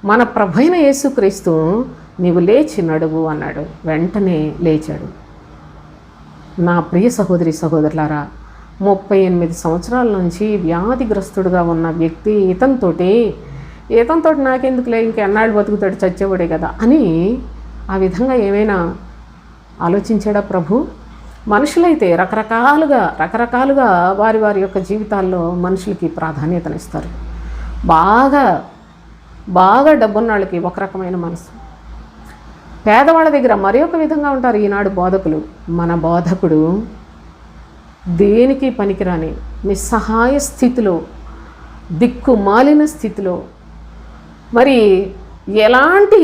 మన ప్రభువైన యేసుక్రీస్తు నీవు లేచి నడువు అన్నాడు. వెంటనే లేచాడు. నా ప్రియ సహోదరి సహోదరులారా, 38 సంవత్సరాల నుంచి వ్యాధిగ్రస్తుడుగా ఉన్న వ్యక్తి ఇతనితో నాకెందుకులే, ఇంకెన్నాళ్ళు బతుకుతాడు, చచ్చేవాడే కదా అని ఆ విధంగా ఏమైనా ఆలోచించాడా ప్రభు? మనుషులైతే రకరకాలుగా వారి యొక్క జీవితాల్లో మనుషులకి ప్రాధాన్యతనిస్తారు. బాగా డబ్బున్న వాళ్ళకి ఒక రకమైన మనసు, పేదవాళ్ళ దగ్గర మరి ఒక విధంగా ఉంటారు ఈనాడు బోధకులు. మన బోధకుడు దేనికి పనికిరాని నిస్సహాయ స్థితిలో, దిక్కుమాలిన స్థితిలో, మరి ఎలాంటి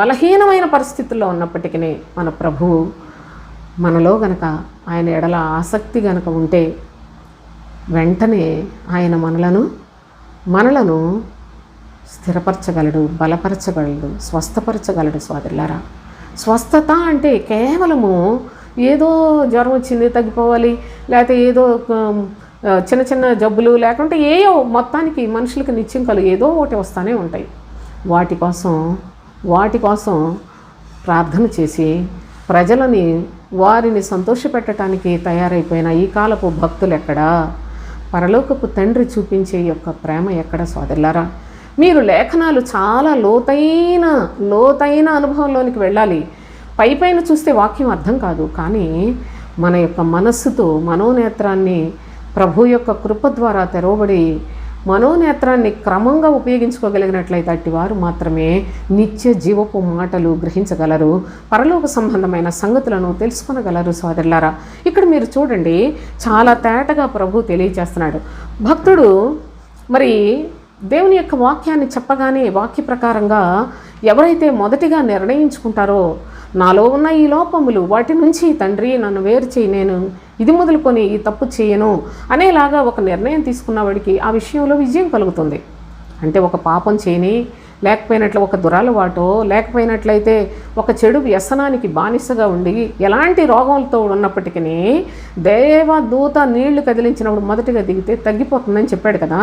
బలహీనమైన పరిస్థితుల్లో ఉన్నప్పటికీ మన ప్రభువు మనలో గనక ఆయన ఎడల ఆసక్తి గనక ఉంటే వెంటనే ఆయన మనలను స్థిరపరచగలడు, బలపరచగలడు, స్వస్థపరచగలడు. సోదరులారా, స్వస్థత అంటే కేవలము ఏదో జ్వరం వచ్చింది తగ్గిపోవాలి, లేకపోతే ఏదో చిన్న జబ్బులు, లేకుంటే ఏయో మొత్తానికి మనుషులకు నిత్యం ఏదో ఒకటి వస్తూనే ఉంటాయి. వాటి కోసం ప్రార్థన చేసి వారిని సంతోషపెట్టడానికి తయారైపోయిన ఈ కాలపు భక్తులు ఎక్కడా? పరలోకపు తండ్రి చూపించే యొక్క ప్రేమ ఎక్కడ? సోదరులారా, మీరు లేఖనాలు చాలా లోతైన అనుభవంలోనికి వెళ్ళాలి. పైపైన చూస్తే వాక్యం అర్థం కాదు, కానీ మన యొక్క మనస్సుతో మనోనేత్రాన్ని ప్రభు యొక్క కృప ద్వారా తెరవబడి మనోనేత్రాన్ని క్రమంగా ఉపయోగించుకోగలిగినట్లయితే అట్టివారు మాత్రమే నిత్య జీవపు మాటలు గ్రహించగలరు, పరలోక సంబంధమైన సంగతులను తెలుసుకొనగలరు. సోదరులారా, ఇక్కడ మీరు చూడండి, చాలా తేటగా ప్రభు తెలియజేస్తున్నాడు. భక్తుడు మరి దేవుని యొక్క వాక్యాన్ని చెప్పగానే వాక్య ప్రకారంగా ఎవరైతే మొదటిగా నిర్ణయించుకుంటారో, నాలో ఉన్న ఈ లోపములు వాటి నుంచి తండ్రి నన్ను వేరు చేయి, నేను ఇది మొదలుకొని ఈ తప్పు చేయను అనేలాగా ఒక నిర్ణయం తీసుకున్న వాడికి ఆ విషయంలో విజయం కలుగుతుంది. అంటే ఒక పాపం చేయని, లేకపోయినట్లు ఒక దురలవాటో, లేకపోయినట్లయితే ఒక చెడు వ్యసనానికి బానిసగా ఉండి ఎలాంటి రోగాలతో ఉన్నప్పటికీ దేవదూత నీళ్లు కదిలించినప్పుడు మొదటిగా దిగితే తగ్గిపోతుందని చెప్పాడు కదా.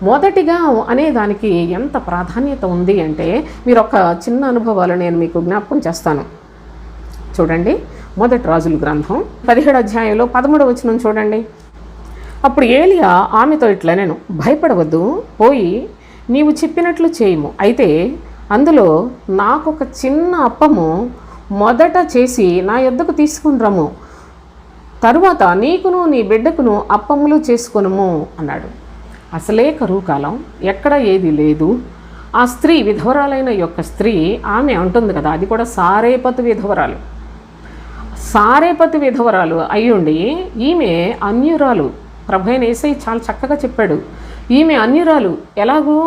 మొదటిగా అనే దానికి ఎంత ప్రాధాన్యత ఉంది అంటే, మీరు ఒక చిన్న అనుభవాలు నేను మీకు జ్ఞాపకం చేస్తాను. చూడండి, మొదటి రాజుల గ్రంథం 17వ అధ్యాయంలో 13వ వచనం చూడండి. అప్పుడు ఏలియా ఆమెతో ఇట్లా, నేను భయపడవద్దు, పోయి నీవు చెప్పినట్లు చేయము. అయితే అందులో నాకొక చిన్న అప్పము మొదట చేసి నా యొద్దకు తీసుకుని రమ్ము, తరువాత నీకును నీ బిడ్డకును అప్పములు చేసుకొనుము అన్నాడు. అసలే కరువు కాలం, ఎక్కడ ఏది లేదు. ఆ స్త్రీ విధవరాలైన యొక్క స్త్రీ, ఆమె అంటుంది కదా, అది కూడా సారేపతు విధవరాలు. సారేపతి విధవరాలు అయ్యుండి ఈమె అన్యురాలు. ప్రభువైన యేసయ్య చాలా చక్కగా చెప్పాడు, ఈమె అన్యురాలు. ఎలాగూ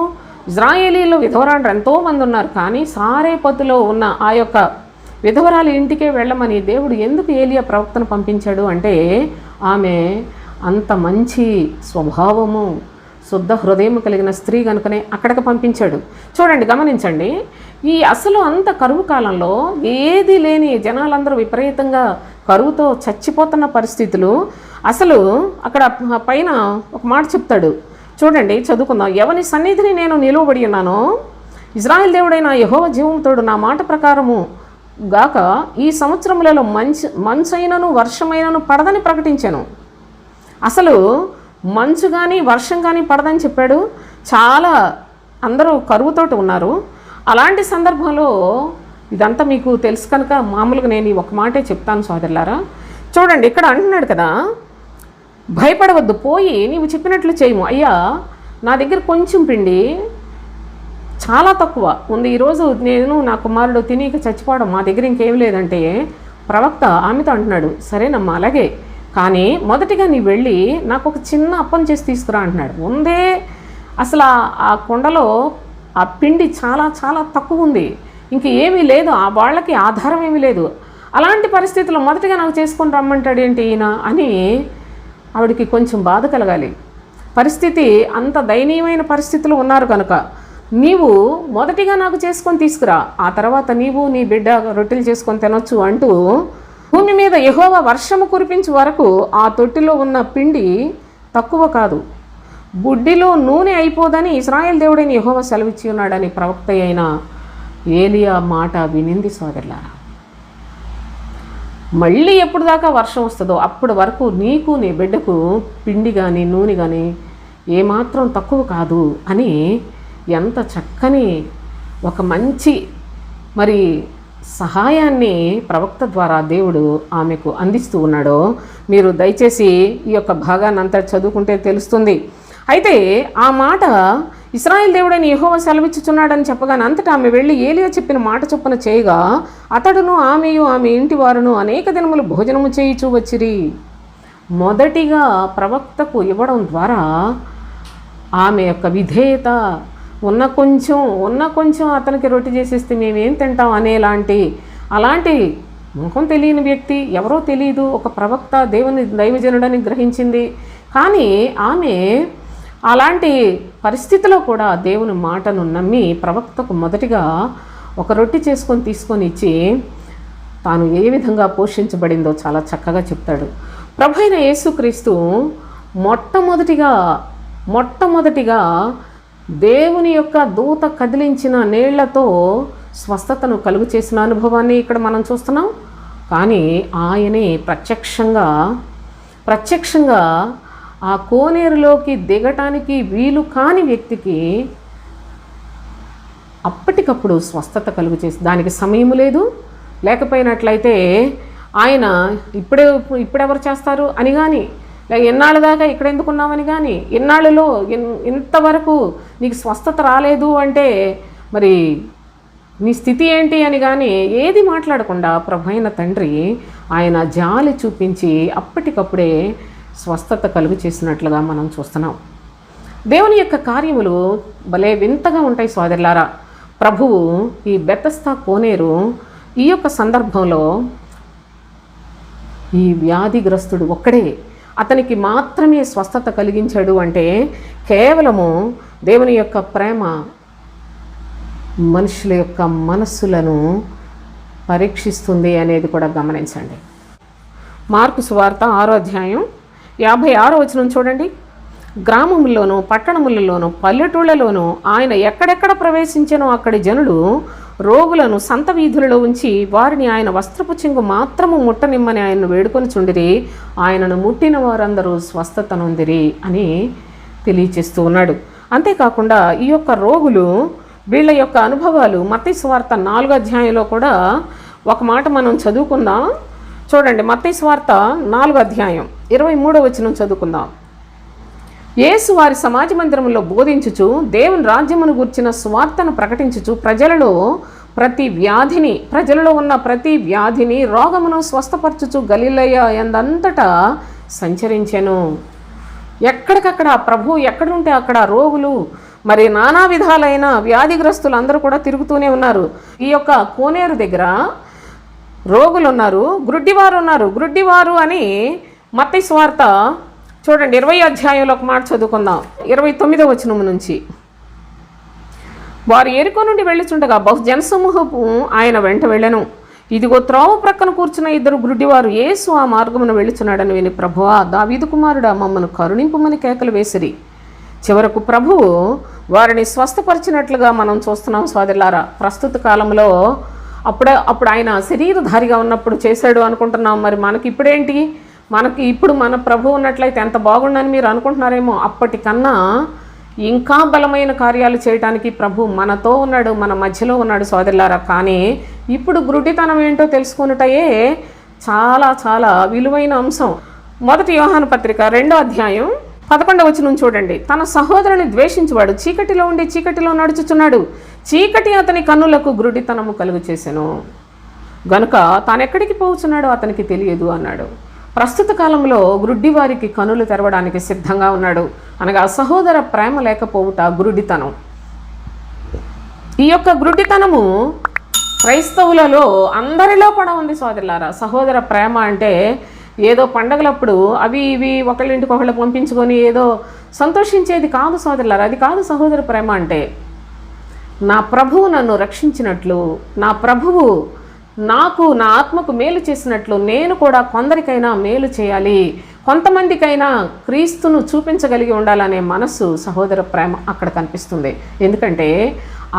ఇజ్రాయేలీలో విధవరాలు ఎంతోమంది ఉన్నారు, కానీ సారేపతిలో ఉన్న ఆ యొక్క విధవరాలు ఇంటికే వెళ్ళమని దేవుడు ఎందుకు ఏలియా ప్రవక్తను పంపించాడు అంటే, ఆమె అంత మంచి స్వభావము, శుద్ధ హృదయం కలిగిన స్త్రీ కనుకనే అక్కడికి పంపించాడు. చూడండి, గమనించండి, ఈ అసలు అంత కరువు కాలంలో ఏది లేని జనాలందరూ విపరీతంగా కరువుతో చచ్చిపోతున్న పరిస్థితులు. అసలు అక్కడ పైన ఒక మాట చెప్తాడు, చూడండి, చదువుకుందాం. ఎవని సన్నిధిని నేను నిలువబడి ఉన్నానో, ఇజ్రాయెల్ దేవుడైన యెహోవా జీవముతోడు నా మాట ప్రకారము గాక ఈ సంవత్సరములలో మంచైనను వర్షమైనను పడదని ప్రకటించాను. అసలు మంచు కానీ వర్షం కానీ పడదని చెప్పాడు. చాలా అందరూ కరువుతోటి ఉన్నారు. అలాంటి సందర్భంలో ఇదంతా మీకు తెలుసు కనుక మామూలుగా నేను ఈ ఒక మాటే చెప్తాను సోదరులారా. చూడండి, ఇక్కడ అంటున్నాడు కదా, భయపడవద్దు, పోయి నీవు చెప్పినట్లు చేయము. అయ్యా, నా దగ్గర కొంచెం పిండి చాలా తక్కువ ఉంది, ఈరోజు నేను నా కుమారుడు తినీక చచ్చిపోవడం, మా దగ్గర ఇంకేం లేదంటే ప్రవక్త ఆమెతో అంటున్నాడు, సరేనమ్మా అలాగే, కానీ మొదటిగా నీ వెళ్ళి నాకు ఒక చిన్న అప్పం చేసి తీసుకురా అంటున్నాడు. ఉందే అసలు ఆ కొండలో ఆ పిండి చాలా చాలా తక్కువ ఉంది, ఇంక ఏమీ లేదు, ఆ వాళ్ళకి ఆధారం ఏమీ లేదు. అలాంటి పరిస్థితుల్లో మొదటిగా నాకు చేసుకొని రమ్మంటాడు ఏంటి ఈయన అని ఆవిడికి కొంచెం బాధ కలగాలి. పరిస్థితి అంత దయనీయమైన పరిస్థితులు ఉన్నారు కనుక నీవు మొదటిగా నాకు చేసుకొని తీసుకురా, ఆ తర్వాత నీవు నీ బిడ్డ రొట్టెలు చేసుకొని తినొచ్చు అంటూ భూమి మీద యెహోవా వర్షము కురిపించే వరకు ఆ తొట్టిలో ఉన్న పిండి తక్కువ కాదు, బుడ్డిలో నూనె అయిపోదని ఇశ్రాయేలు దేవుడైన యెహోవా సెలవిచ్చి ఉన్నాడని ప్రవక్త అయిన ఏలియా మాట వినింది సోదరులారా. మళ్ళీ ఎప్పుడు దాకా వర్షం వస్తుందో అప్పటి వరకు నీకు నీ బిడ్డకు పిండి కానీ నూనె కానీ ఏమాత్రం తక్కువ కాదు అని ఎంత చక్కని ఒక మంచి మరి సహాయాన్ని ప్రవక్త ద్వారా దేవుడు ఆమెకు అందిస్తూ ఉన్నాడో మీరు దయచేసి ఈ యొక్క భాగాన్ని అంతా చదువుకుంటే తెలుస్తుంది. అయితే ఆ మాట ఇశ్రాయేలు దేవుడని యెహోవా సెలవిచ్చుచున్నాడని చెప్పగానే అంతటా ఆమె వెళ్ళి ఏలియా చెప్పిన మాట చొప్పున చేయగా అతడును ఆమెయు ఆమె ఇంటి వారును అనేక దినములు భోజనము చేయిచూ వచ్చిరి. మొదటిగా ప్రవక్తకు ఇవ్వడం ద్వారా ఆమె యొక్క విధేయత, ఉన్న కొంచెం అతనికి రొట్టె చేసేస్తే మేమేం తింటాం అలాంటి ముఖం తెలియని వ్యక్తి, ఎవరో తెలియదు, ఒక ప్రవక్త దేవుని దైవజనుడని గ్రహించింది. కానీ ఆమె అలాంటి పరిస్థితిలో కూడా దేవుని మాటను నమ్మి ప్రవక్తకు మొదటిగా ఒక రొట్టె తీసుకొని ఇచ్చి తాను ఏ విధంగా పోషించబడిందో చాలా చక్కగా చెప్తాడు. ప్రభువైన యేసుక్రీస్తు మొట్టమొదటిగా దేవుని యొక్క దూత కదిలించిన నీళ్లతో స్వస్థతను కలుగు చేసిన అనుభవాన్ని ఇక్కడ మనం చూస్తున్నాం. కానీ ఆయనే ప్రత్యక్షంగా ఆ కోనేరులోకి దిగటానికి వీలు కాని వ్యక్తికి అప్పటికప్పుడు స్వస్థత కలుగు చేసి, దానికి సమయం లేదు, లేకపోయినట్లయితే ఆయన ఇప్పుడెవరు చేస్తారు అని కానీ, ఎన్నాళ్ళ దాకా ఇక్కడ ఎందుకున్నామని కానీ, ఎన్నాళ్ళలో ఇంతవరకు నీకు స్వస్థత రాలేదు అంటే మరి నీ స్థితి ఏంటి అని కానీ ఏది మాట్లాడకుండా ప్రభువైన తండ్రి ఆయన జాలి చూపించి అప్పటికప్పుడే స్వస్థత కలుగు చేసినట్లుగా మనం చూస్తున్నాం. దేవుని యొక్క కార్యములు భలే వింతగా ఉంటాయి సోదరులారా. ప్రభువు ఈ బెతస్తా కోనేరు ఈ యొక్క సందర్భంలో ఈ వ్యాధిగ్రస్తుడు ఒక్కడే, అతనికి మాత్రమే స్వస్థత కలిగించాడు అంటే కేవలము దేవుని యొక్క ప్రేమ మనుషుల యొక్క మనస్సులను పరీక్షిస్తుంది అనేది కూడా గమనించండి. మార్కు సువార్త 6వ అధ్యాయం 56వ వచనం చూడండి. గ్రామముల్లోనూ పట్టణములలోనూ పల్లెటూళ్ళలోనూ ఆయన ఎక్కడెక్కడ ప్రవేశించానో అక్కడి జనులు రోగులను సంత వీధులలో ఉంచి వారిని ఆయన వస్త్రపు చెంగు మాత్రము ముట్టనిమ్మని ఆయన్ను వేడుకొని చుండిరి. ఆయనను ముట్టిన వారందరూ స్వస్థత నొందిరి అని తెలియచేస్తూ ఉన్నాడు. అంతేకాకుండా ఈ యొక్క రోగులు వీళ్ళ యొక్క అనుభవాలు మత్తయి సువార్త 4వ అధ్యాయంలో కూడా ఒక మాట మనం చదువుకుందాం. చూడండి, మత్తయి సువార్త 4వ అధ్యాయం 23వ వచనం చదువుకుందాం. యేసు వారి సమాజ మందిరంలో బోధించుచు దేవుని రాజ్యమును గూర్చిన సువార్తను ప్రకటించుచు ప్రజలలో ప్రతి వ్యాధిని, ప్రజలలో ఉన్న ప్రతి వ్యాధిని, రోగమును స్వస్థపరచుచు గలిలయ ఎందంతటా సంచరించెను. ఎక్కడికక్కడ ప్రభు ఎక్కడుంటే అక్కడ రోగులు, మరి నానా విధాలైన వ్యాధిగ్రస్తులు అందరూ కూడా తిరుగుతూనే ఉన్నారు. ఈ యొక్క కోనేరు దగ్గర రోగులు ఉన్నారు, గ్రుడ్డివారు ఉన్నారు. గ్రుడ్డివారు అని మత్తయి సువార్త చూడండి 20వ అధ్యాయంలో ఒక మాట చదువుకుందాం, 29వ వచనం నుంచి. వారు యెరికో నుండి వెళ్ళుచుండగా బహు జనసమూహపు ఆయన వెంట వెళ్ళెను. ఇదిగో త్రోవ ప్రక్కన కూర్చున్న 2 గ్రుడ్డివారు యేసు ఆ మార్గమున వెళ్ళుచున్నాడని విని, ప్రభువా దావీదు కుమారుడా మమ్మను కరుణింపుమని కేకలు వేసిరి. చివరకు ప్రభువు వారిని స్వస్థపరిచినట్లుగా మనం చూస్తున్నాం సోదరులారా. ప్రస్తుత కాలంలో అప్పుడు ఆయన శరీరధారిగా ఉన్నప్పుడు చేశాడు అనుకుంటున్నాం. మరి మనకి ఇప్పుడేంటి? ఇప్పుడు మన ప్రభు ఉన్నట్లయితే ఎంత బాగుండని మీరు అనుకుంటున్నారేమో. అప్పటికన్నా ఇంకా బలమైన కార్యాలు చేయడానికి ప్రభు మనతో ఉన్నాడు, మన మధ్యలో ఉన్నాడు సోదరులారా. కానీ ఇప్పుడు గ్రుడ్డితనం ఏంటో తెలుసుకున్నటయే చాలా చాలా విలువైన అంశం. 1 యోహాను పత్రిక 2వ అధ్యాయం 11వ వచనం చూడండి. తన సహోదరుని ద్వేషించువాడు చీకటిలో ఉండి చీకటిలో నడుచుచున్నాడు, చీకటి అతని కన్నులకు గ్రుడ్డితనము కలుగు చేసెను గనుక తానెక్కడికి పోవుచున్నాడో అతనికి తెలియదు అన్నాడు. ప్రస్తుత కాలంలో గ్రుడ్డివారికి కనులు తెరవడానికి సిద్ధంగా ఉన్నాడు. అనగా సహోదర ప్రేమ లేకపోవుట గ్రుడ్డితనం. ఈ యొక్క గ్రుడ్డితనము క్రైస్తవులలో అందరిలో కూడా ఉంది సోదరులారా. సహోదర ప్రేమ అంటే ఏదో పండగలప్పుడు అవి ఇవి ఒకళ్ళింటికి ఒకళ్ళు పంపించుకొని ఏదో సంతోషించేది కాదు సోదరులారా. అది కాదు సహోదర ప్రేమ అంటే. నా ప్రభువు నన్ను రక్షించినట్లు, నా ప్రభువు నాకు నా ఆత్మకు మేలు చేసినట్లు నేను కూడా కొందరికైనా మేలు చేయాలి, కొంతమందికైనా క్రీస్తును చూపించగలిగి ఉండాలనే మనస్సు సహోదర ప్రేమ అక్కడ కనిపిస్తుంది. ఎందుకంటే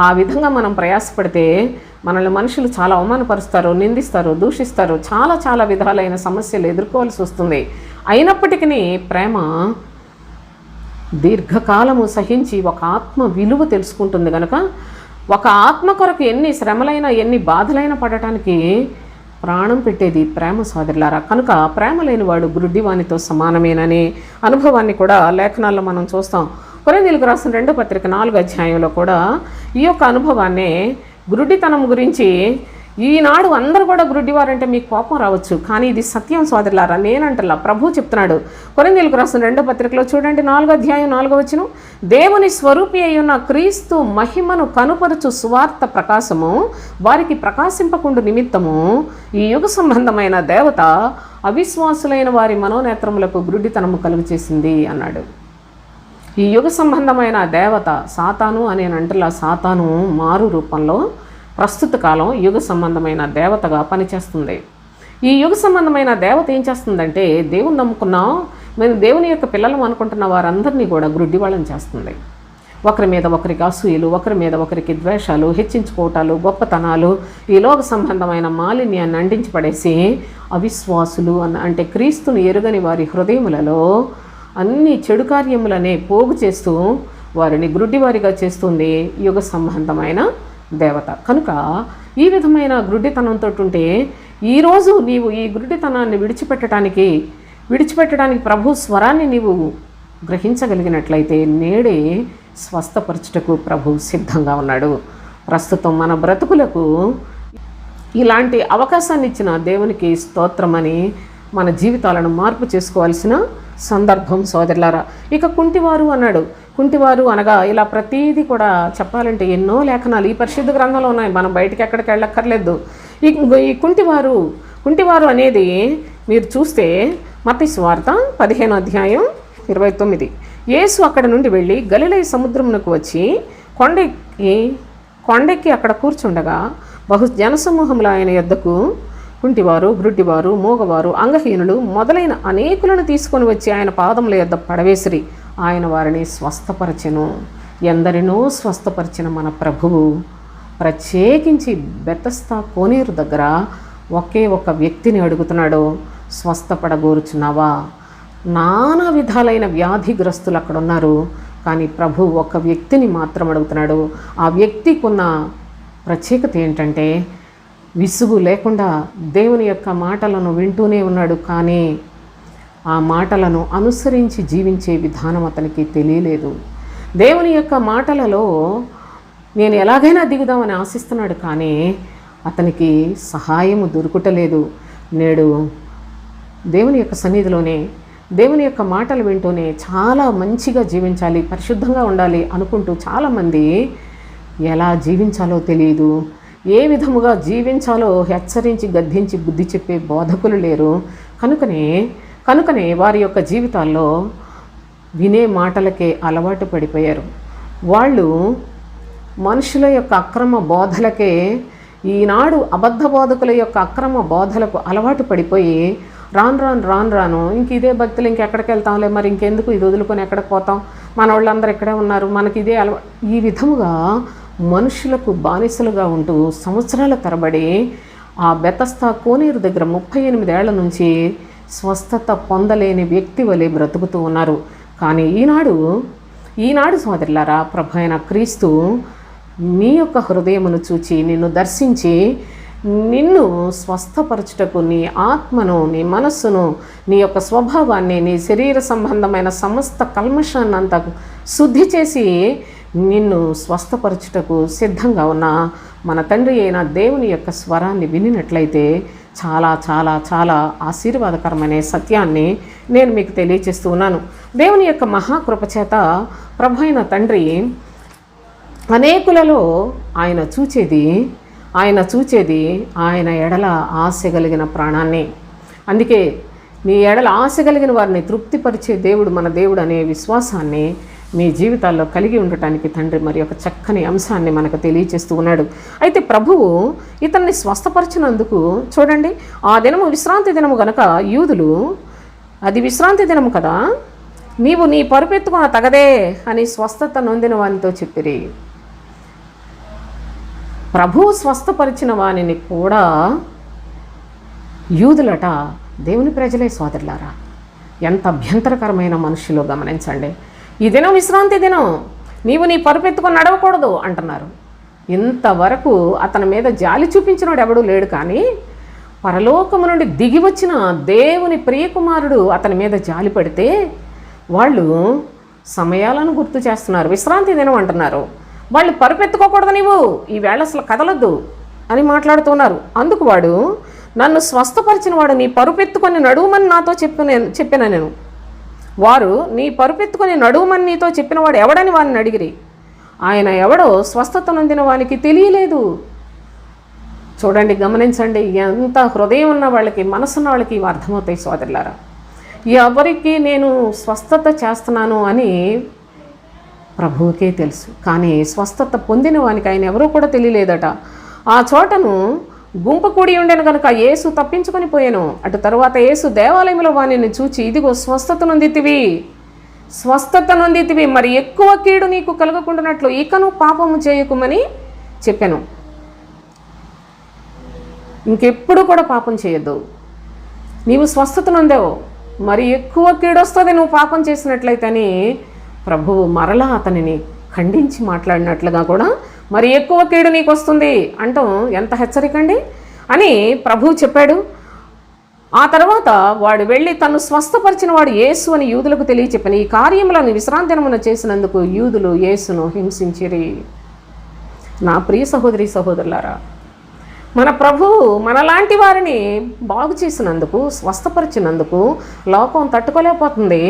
ఆ విధంగా మనం ప్రయాసపడితే మనల్ని మనుషులు చాలా అవమానపరుస్తారు, నిందిస్తారు, దూషిస్తారు, చాలా చాలా విధాలైన సమస్యలు ఎదుర్కోవాల్సి వస్తుంది. అయినప్పటికీ ప్రేమ దీర్ఘకాలము సహించి ఒక ఆత్మ విలువ తెలుసుకుంటుంది కనుక ఒక ఆత్మ కొరకు ఎన్ని శ్రమలైనా ఎన్ని బాధలైనా పడటానికి ప్రాణం పెట్టేది ప్రేమ సోదరులారా. కనుక ప్రేమ లేనివాడు గ్రుడ్డివానితో సమానమేననే అనుభవాన్ని కూడా లేఖనాల్లో మనం చూస్తాం. కొరింథీయులకు రాసిన 2వ పత్రిక 4వ అధ్యాయంలో కూడా ఈ యొక్క అనుభవాన్ని, గ్రుడ్డితనం గురించి, ఈనాడు అందరూ కూడా గ్రుడ్డివారంటే మీకు కోపం రావచ్చు, కానీ ఇది సత్యం సోదరులారా. నేనంటలా ప్రభు చెప్తున్నాడు. కొరింథీయులకు రాసిన 2వ పత్రికలో చూడండి 4వ అధ్యాయం 4వ వచనం. దేవుని స్వరూపి అయ్యున్న క్రీస్తు మహిమను కనుపరుచు సువార్త ప్రకాశము వారికి ప్రకాశింపకుండు నిమిత్తము ఈ యుగ సంబంధమైన దేవత అవిశ్వాసులైన వారి మనోనేత్రములకు గ్రుడ్డితనము కలుగు చేసింది అన్నాడు. ఈ యుగ సంబంధమైన దేవత సాతాను అనే అంటలా, సాతాను మారు రూపంలో ప్రస్తుత కాలం యుగ సంబంధమైన దేవతగా పనిచేస్తుంది. ఈ యుగ సంబంధమైన దేవత ఏం చేస్తుందంటే, దేవుని నమ్ముకున్నాం, మేము దేవుని యొక్క పిల్లలం అనుకుంటున్న వారందరినీ కూడా గ్రుడ్డి వాళ్ళని చేస్తుంది. ఒకరి మీద ఒకరికి అసూయలు, ఒకరి మీద ఒకరికి ద్వేషాలు, హెచ్చించుకోవటాలు, గొప్పతనాలు, ఈ లోక సంబంధమైన మాలిన్యాన్ని అంటించి పడేసి అవిశ్వాసులు అంటే క్రీస్తుని ఎరుగని వారి హృదయములలో అన్ని చెడు కార్యములనే పోగు చేస్తూ వారిని గ్రుడ్డివారిగా చేస్తుంది యుగ సంబంధమైన దేవత. కనుక ఈ విధమైన గ్రుడ్డితనంతో ఉంటే ఈరోజు నీవు ఈ గ్రుడ్డితనాన్ని విడిచిపెట్టడానికి ప్రభు స్వరాన్ని నీవు గ్రహించగలిగినట్లయితే నేడే స్వస్థపరచుటకు ప్రభు సిద్ధంగా ఉన్నాడు. ప్రస్తుతం మన బ్రతుకులకు ఇలాంటి అవకాశాన్ని ఇచ్చిన దేవునికి స్తోత్రమని మన జీవితాలను మార్పు చేసుకోవాల్సిన సందర్భం సోదరులారా. ఇక కుంటివారు అన్నాడు. కుంటివారు అనగా ఇలా ప్రతీది కూడా చెప్పాలంటే ఎన్నో లేఖనాలు ఈ పరిశుద్ధ గ్రంథంలో ఉన్నాయి, మనం బయటికి ఎక్కడికి వెళ్ళక్కర్లేదు. ఈ కుంటివారు అనేది మీరు చూస్తే మత్తయి సువార్త 15వ అధ్యాయం 29. యేసు అక్కడ నుండి వెళ్ళి గలిలయ సముద్రమునకు వచ్చి కొండెక్కి అక్కడ కూర్చుండగా బహు జనసమూహములు ఆయన యొద్దకు కుంటివారు, గ్రుడ్డివారు, మూగవారు, అంగహీనులు మొదలైన అనేకులను తీసుకొని వచ్చి ఆయన పాదముల యొద్ద పడవేసిరి. ఆయన వారిని స్వస్థపరచెను. ఎందరినో స్వస్థపరిచిన మన ప్రభువు ప్రత్యేకించి బెతస్తా కోనేరు దగ్గర ఒకే ఒక వ్యక్తిని అడుగుతున్నాడు, స్వస్థపడగోరుచున్నావా? నానా విధాలైన వ్యాధిగ్రస్తులు అక్కడ ఉన్నారు, కానీ ప్రభు ఒక వ్యక్తిని మాత్రం అడుగుతున్నాడు. ఆ వ్యక్తికి ఉన్న ప్రత్యేకత ఏంటంటే విసుగు లేకుండా దేవుని యొక్క మాటలను వింటూనే ఉన్నాడు, కానీ ఆ మాటలను అనుసరించి జీవించే విధానం అతనికి తెలియలేదు. దేవుని యొక్క మాటలలో నేను ఎలాగైనా దిగుదామని ఆశిస్తున్నాడు, కానీ అతనికి సహాయము దొరుకుటలేదు. నేడు దేవుని యొక్క సన్నిధిలోనే, దేవుని యొక్క మాటలు వింటూనే చాలా మంచిగా జీవించాలి, పరిశుద్ధంగా ఉండాలి అనుకుంటూ చాలామంది ఎలా జీవించాలో తెలియదు, ఏ విధముగా జీవించాలో హెచ్చరించి గద్దించి బుద్ధి చెప్పే బోధకులు లేరు. కనుకనే వారి యొక్క జీవితాల్లో వినే మాటలకే అలవాటు పడిపోయారు. వాళ్ళు మనుషుల యొక్క అక్రమ బోధలకే, ఈనాడు అబద్ధ బోధకుల యొక్క అక్రమ బోధలకు అలవాటు పడిపోయి రాను ఇంక ఇదే భక్తులు ఇంకెక్కడికి వెళ్తాంలే, మరి ఇంకెందుకు ఇది వదులుకొని ఎక్కడికి పోతాం, మన వాళ్ళందరూ ఇక్కడే ఉన్నారు, మనకి ఇదే ఈ విధముగా మనుషులకు బానిసలుగా ఉంటూ సంవత్సరాల తరబడి ఆ బెతస్తా కోనేరు దగ్గర 38 ఏళ్ల నుంచి స్వస్థత పొందలేని వ్యక్తి వలె బ్రతుకుతూ ఉన్నారు. కానీ ఈనాడు సోదరులారా, ప్రభు అయిన క్రీస్తు నీ యొక్క హృదయమును చూచి నిన్ను దర్శించి నిన్ను స్వస్థపరచుటకు నీ ఆత్మను, నీ మనస్సును, నీ యొక్క స్వభావాన్ని, నీ శరీర సంబంధమైన సమస్త కల్మషాన్ని అంతా శుద్ధి చేసి నిన్ను స్వస్థపరచుటకు సిద్ధంగా ఉన్న మన తండ్రి అయిన దేవుని యొక్క స్వరాన్ని వినినట్లయితే చాలా చాలా చాలా ఆశీర్వాదకరమైన సత్యాన్ని నేను మీకు తెలియజేస్తూ ఉన్నాను. దేవుని యొక్క మహాకృపచేత ప్రభు అయిన తండ్రి అనేకులలో ఆయన చూచేది ఆయన ఎడల ఆశ కలిగిన ప్రాణాన్ని. అందుకే నీ ఎడల ఆశ కలిగిన వారిని తృప్తిపరిచే దేవుడు మన దేవుడు అనే విశ్వాసాన్ని మీ జీవితాల్లో కలిగి ఉండటానికి తండ్రి మరి ఒక చక్కని అంశాన్ని మనకు తెలియచేస్తూ ఉన్నాడు. అయితే ప్రభువు ఇతన్ని స్వస్థపరిచినందుకు చూడండి, ఆ దినము విశ్రాంతి దినము గనక యూదులు, అది విశ్రాంతి దినము కదా, నీవు నీ పరుపెత్తుకున్న తగదే అని స్వస్థత నొందిన వానితో చెప్పిరి. ప్రభువు స్వస్థపరిచిన వానిని కూడా యూదులట దేవుని ప్రజలే. సోదరులారా, ఎంత అభ్యంతరకరమైన మనుషులు గమనించండి. ఈ దినం విశ్రాంతి దినం, నీవు నీ పరుపెత్తుకొని నడవకూడదు అంటున్నారు. ఇంతవరకు అతని మీద జాలి చూపించినోడు ఎవడూ లేడు, కానీ పరలోకము నుండి దిగి వచ్చిన దేవుని ప్రియకుమారుడు అతని మీద జాలి పడితే వాళ్ళు సమయాలను గుర్తు చేస్తున్నారు. విశ్రాంతి దినం అంటున్నారు, వాళ్ళు పరుపెత్తుకోకూడదు, నీవు ఈ వేళ అసలు కదలొద్దు అని మాట్లాడుతున్నారు. అందుకు వాడు, నన్ను స్వస్థపరిచిన వాడు నీ పరుపెత్తుకొని నడువమని నాతో చెప్పిన నేను. వారు నీ పరుపెత్తుకొని నడువమని నీతో చెప్పినవాడు ఎవడని వాడిని అడిగిరి. ఆయన ఎవడో స్వస్థత నొందిన వానికి తెలియలేదు. చూడండి, గమనించండి, ఎంత హృదయం ఉన్న వాళ్ళకి, మనసున్న వాళ్ళకి ఇవి అర్థమవుతాయి సోదరులారా. ఎవరికి నేను స్వస్థత చేస్తున్నాను అని ప్రభువుకే తెలుసు, కానీ స్వస్థత పొందిన వానికి ఆయన ఎవరో కూడా తెలియలేదట. ఆ చోటను గుంపు కూడి ఉండెను కనుక యేసు తప్పించుకొని పోయాను. అటు తరువాత యేసు దేవాలయంలో వానిని చూచి, ఇదిగో స్వస్థత నొందితివి, మరి ఎక్కువ కీడు నీకు కలగకుండానట్లు ఇకను పాపము చేయకుమని చెప్పాను. ఇంకెప్పుడు కూడా పాపం చేయొద్దు. నీవు స్వస్థత నొందావు, మరి ఎక్కువ కీడు వస్తుంది నువ్వు పాపం చేసినట్లయితే అని ప్రభువు మరలా అతనిని ఖండించి మాట్లాడినట్లుగా కూడా మరి ఎక్కువ కీడు నీకు వస్తుంది అంటాం. ఎంత హెచ్చరికండి అని ప్రభువు చెప్పాడు. ఆ తర్వాత వాడు వెళ్ళి తను స్వస్థపరిచిన వాడు యేసు అని యూదులకు తెలియచెప్పని ఈ కార్యములను విశ్రాంతి దినమున చేసినందుకు యూదులు యేసును హింసించిరి. నా ప్రియ సహోదరి సహోదరులారా, మన ప్రభువు మనలాంటి వారిని బాగు చేసినందుకు, స్వస్థపరిచినందుకు లోకం తట్టుకోలేకపోతుంది.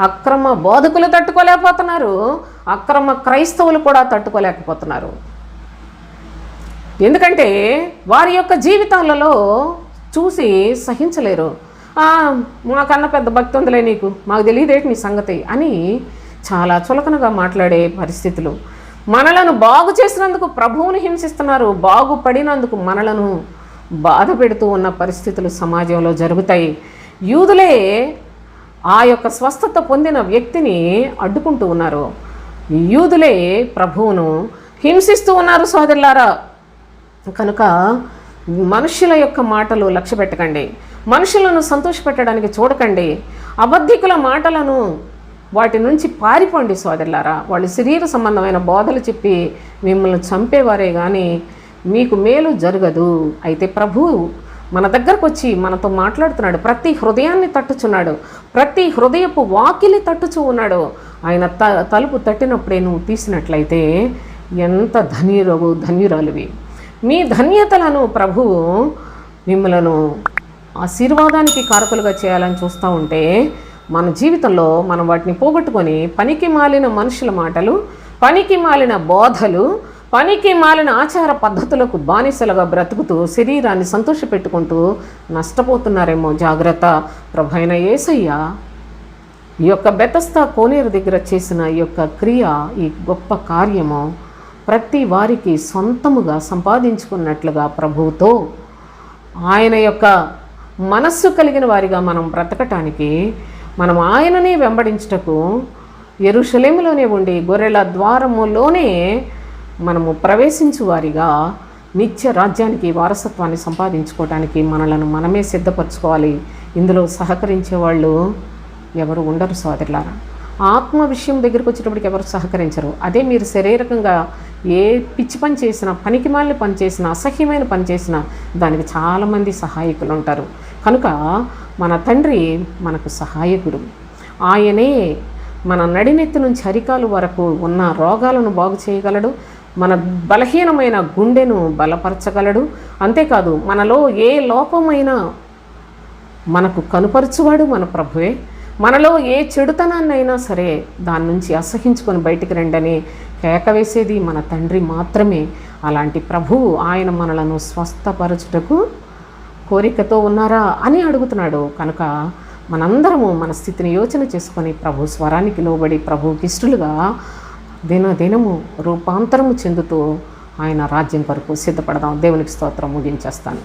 అక్రమ బోధకులు తట్టుకోలేకపోతున్నారు, అక్రమ క్రైస్తవులు కూడా తట్టుకోలేకపోతున్నారు. ఎందుకంటే వారి యొక్క జీవితాలలో చూసి సహించలేరు. మాకన్నా పెద్ద భక్తి ఉందిలే నీకు, మాకు తెలియదేటి నీ సంగతి అని చాలా చులకనగా మాట్లాడే పరిస్థితులు. మనలను బాగు చేసినందుకు ప్రభువుని హింసిస్తున్నారు, బాగుపడినందుకు మనలను బాధ పెడుతూ ఉన్న పరిస్థితులు సమాజంలో జరుగుతాయి. యూదులే ఆ యొక్క స్వస్థత పొందిన వ్యక్తిని అడ్డుకుంటూ ఉన్నారు. యూదులే ప్రభువును హింసిస్తూ ఉన్నారు సోదరులారా. కనుక మనుషుల యొక్క మాటలు లక్ష్య పెట్టకండి, మనుషులను సంతోషపెట్టడానికి చూడకండి. అబద్ధికుల మాటలను వాటి నుంచి పారిపోండి సోదరులారా. వాళ్ళు శరీర సంబంధమైన బోధలు చెప్పి మిమ్మల్ని చంపేవారే కానీ మీకు మేలు జరగదు. అయితే ప్రభువు మన దగ్గరకు వచ్చి మనతో మాట్లాడుతున్నాడు, ప్రతి హృదయాన్ని తట్టుచున్నాడు, ప్రతి హృదయపు వాకిలి తట్టుచూ ఉన్నాడు. ఆయన తలుపు తట్టినప్పుడే నువ్వు తీసినట్లయితే ఎంత ధన్యురాలివి. మీ ధన్యతలను ప్రభువు మిమ్మలను ఆశీర్వాదానికి కారకులుగా చేయాలని చూస్తూ ఉంటే మన జీవితంలో మనం వాటిని పోగొట్టుకొని పనికి మాలిన మనుషుల మాటలు, పనికి మాలిన బోధలు, పనికి మాలిన ఆచార పద్ధతులకు బానిసలుగా బ్రతుకుతూ శరీరాన్ని సంతోషపెట్టుకుంటూ నష్టపోతున్నారేమో. జాగ్రత్త. ప్రభువైన యేసయ్య ఈ యొక్క బెతస్తా కోనేరు దగ్గర చేసిన ఈ యొక్క క్రియ, ఈ గొప్ప కార్యము ప్రతి వారికి సొంతముగా సంపాదించుకున్నట్లుగా ప్రభువుతో ఆయన యొక్క మనస్సు కలిగిన వారిగా మనం బ్రతకటానికి, మనం ఆయననే వెంబడించుటకు యెరూషలేములోనే ఉండి గొర్రెల ద్వారములోనే మనము ప్రవేశించు వారిగా నిత్య రాజ్యానికి వారసత్వాన్ని సంపాదించుకోవడానికి మనలను మనమే సిద్ధపరచుకోవాలి. ఇందులో సహకరించే వాళ్ళు ఎవరు ఉండరు సోదరులారా. ఆత్మ విషయం దగ్గరికి వచ్చేటప్పటికి ఎవరు సహకరించరు. అదే మీరు శారీరకంగా ఏ పిచ్చి పని చేసినా, పనికిమాలిన పని చేసినా, అసహ్యమైన పని చేసినా దానికి చాలామంది సహాయకులు ఉంటారు. కనుక మన తండ్రి మనకు సహాయకుడు. ఆయనే మన నడినెత్తి నుంచి అరికాలు వరకు ఉన్న రోగాలను బాగు చేయగలడు. మన బలహీనమైన గుండెను బలపరచగలడు. అంతేకాదు మనలో ఏ లోపమైనా మనకు కనుపరచువాడు మన ప్రభువే. మనలో ఏ చెడుతనాన్నైనా సరే దాని నుంచి అసహించుకొని బయటికి రండని కేక వేసేది మన తండ్రి మాత్రమే. అలాంటి ప్రభువు ఆయన మనలను స్వస్థపరచుటకు కోరికతో ఉన్నారా అని అడుగుతున్నాడు. కనుక మనందరము మన స్థితిని యోచన చేసుకొని ప్రభు స్వరానికి లోబడి ప్రభువుకి ఇష్టలుగా దినదినము రూపాంతరము చెందుతూ ఆయన రాజ్యం కొరకు సిద్ధపడదాం. దేవునికి స్తోత్రం. ముగించేస్తాను.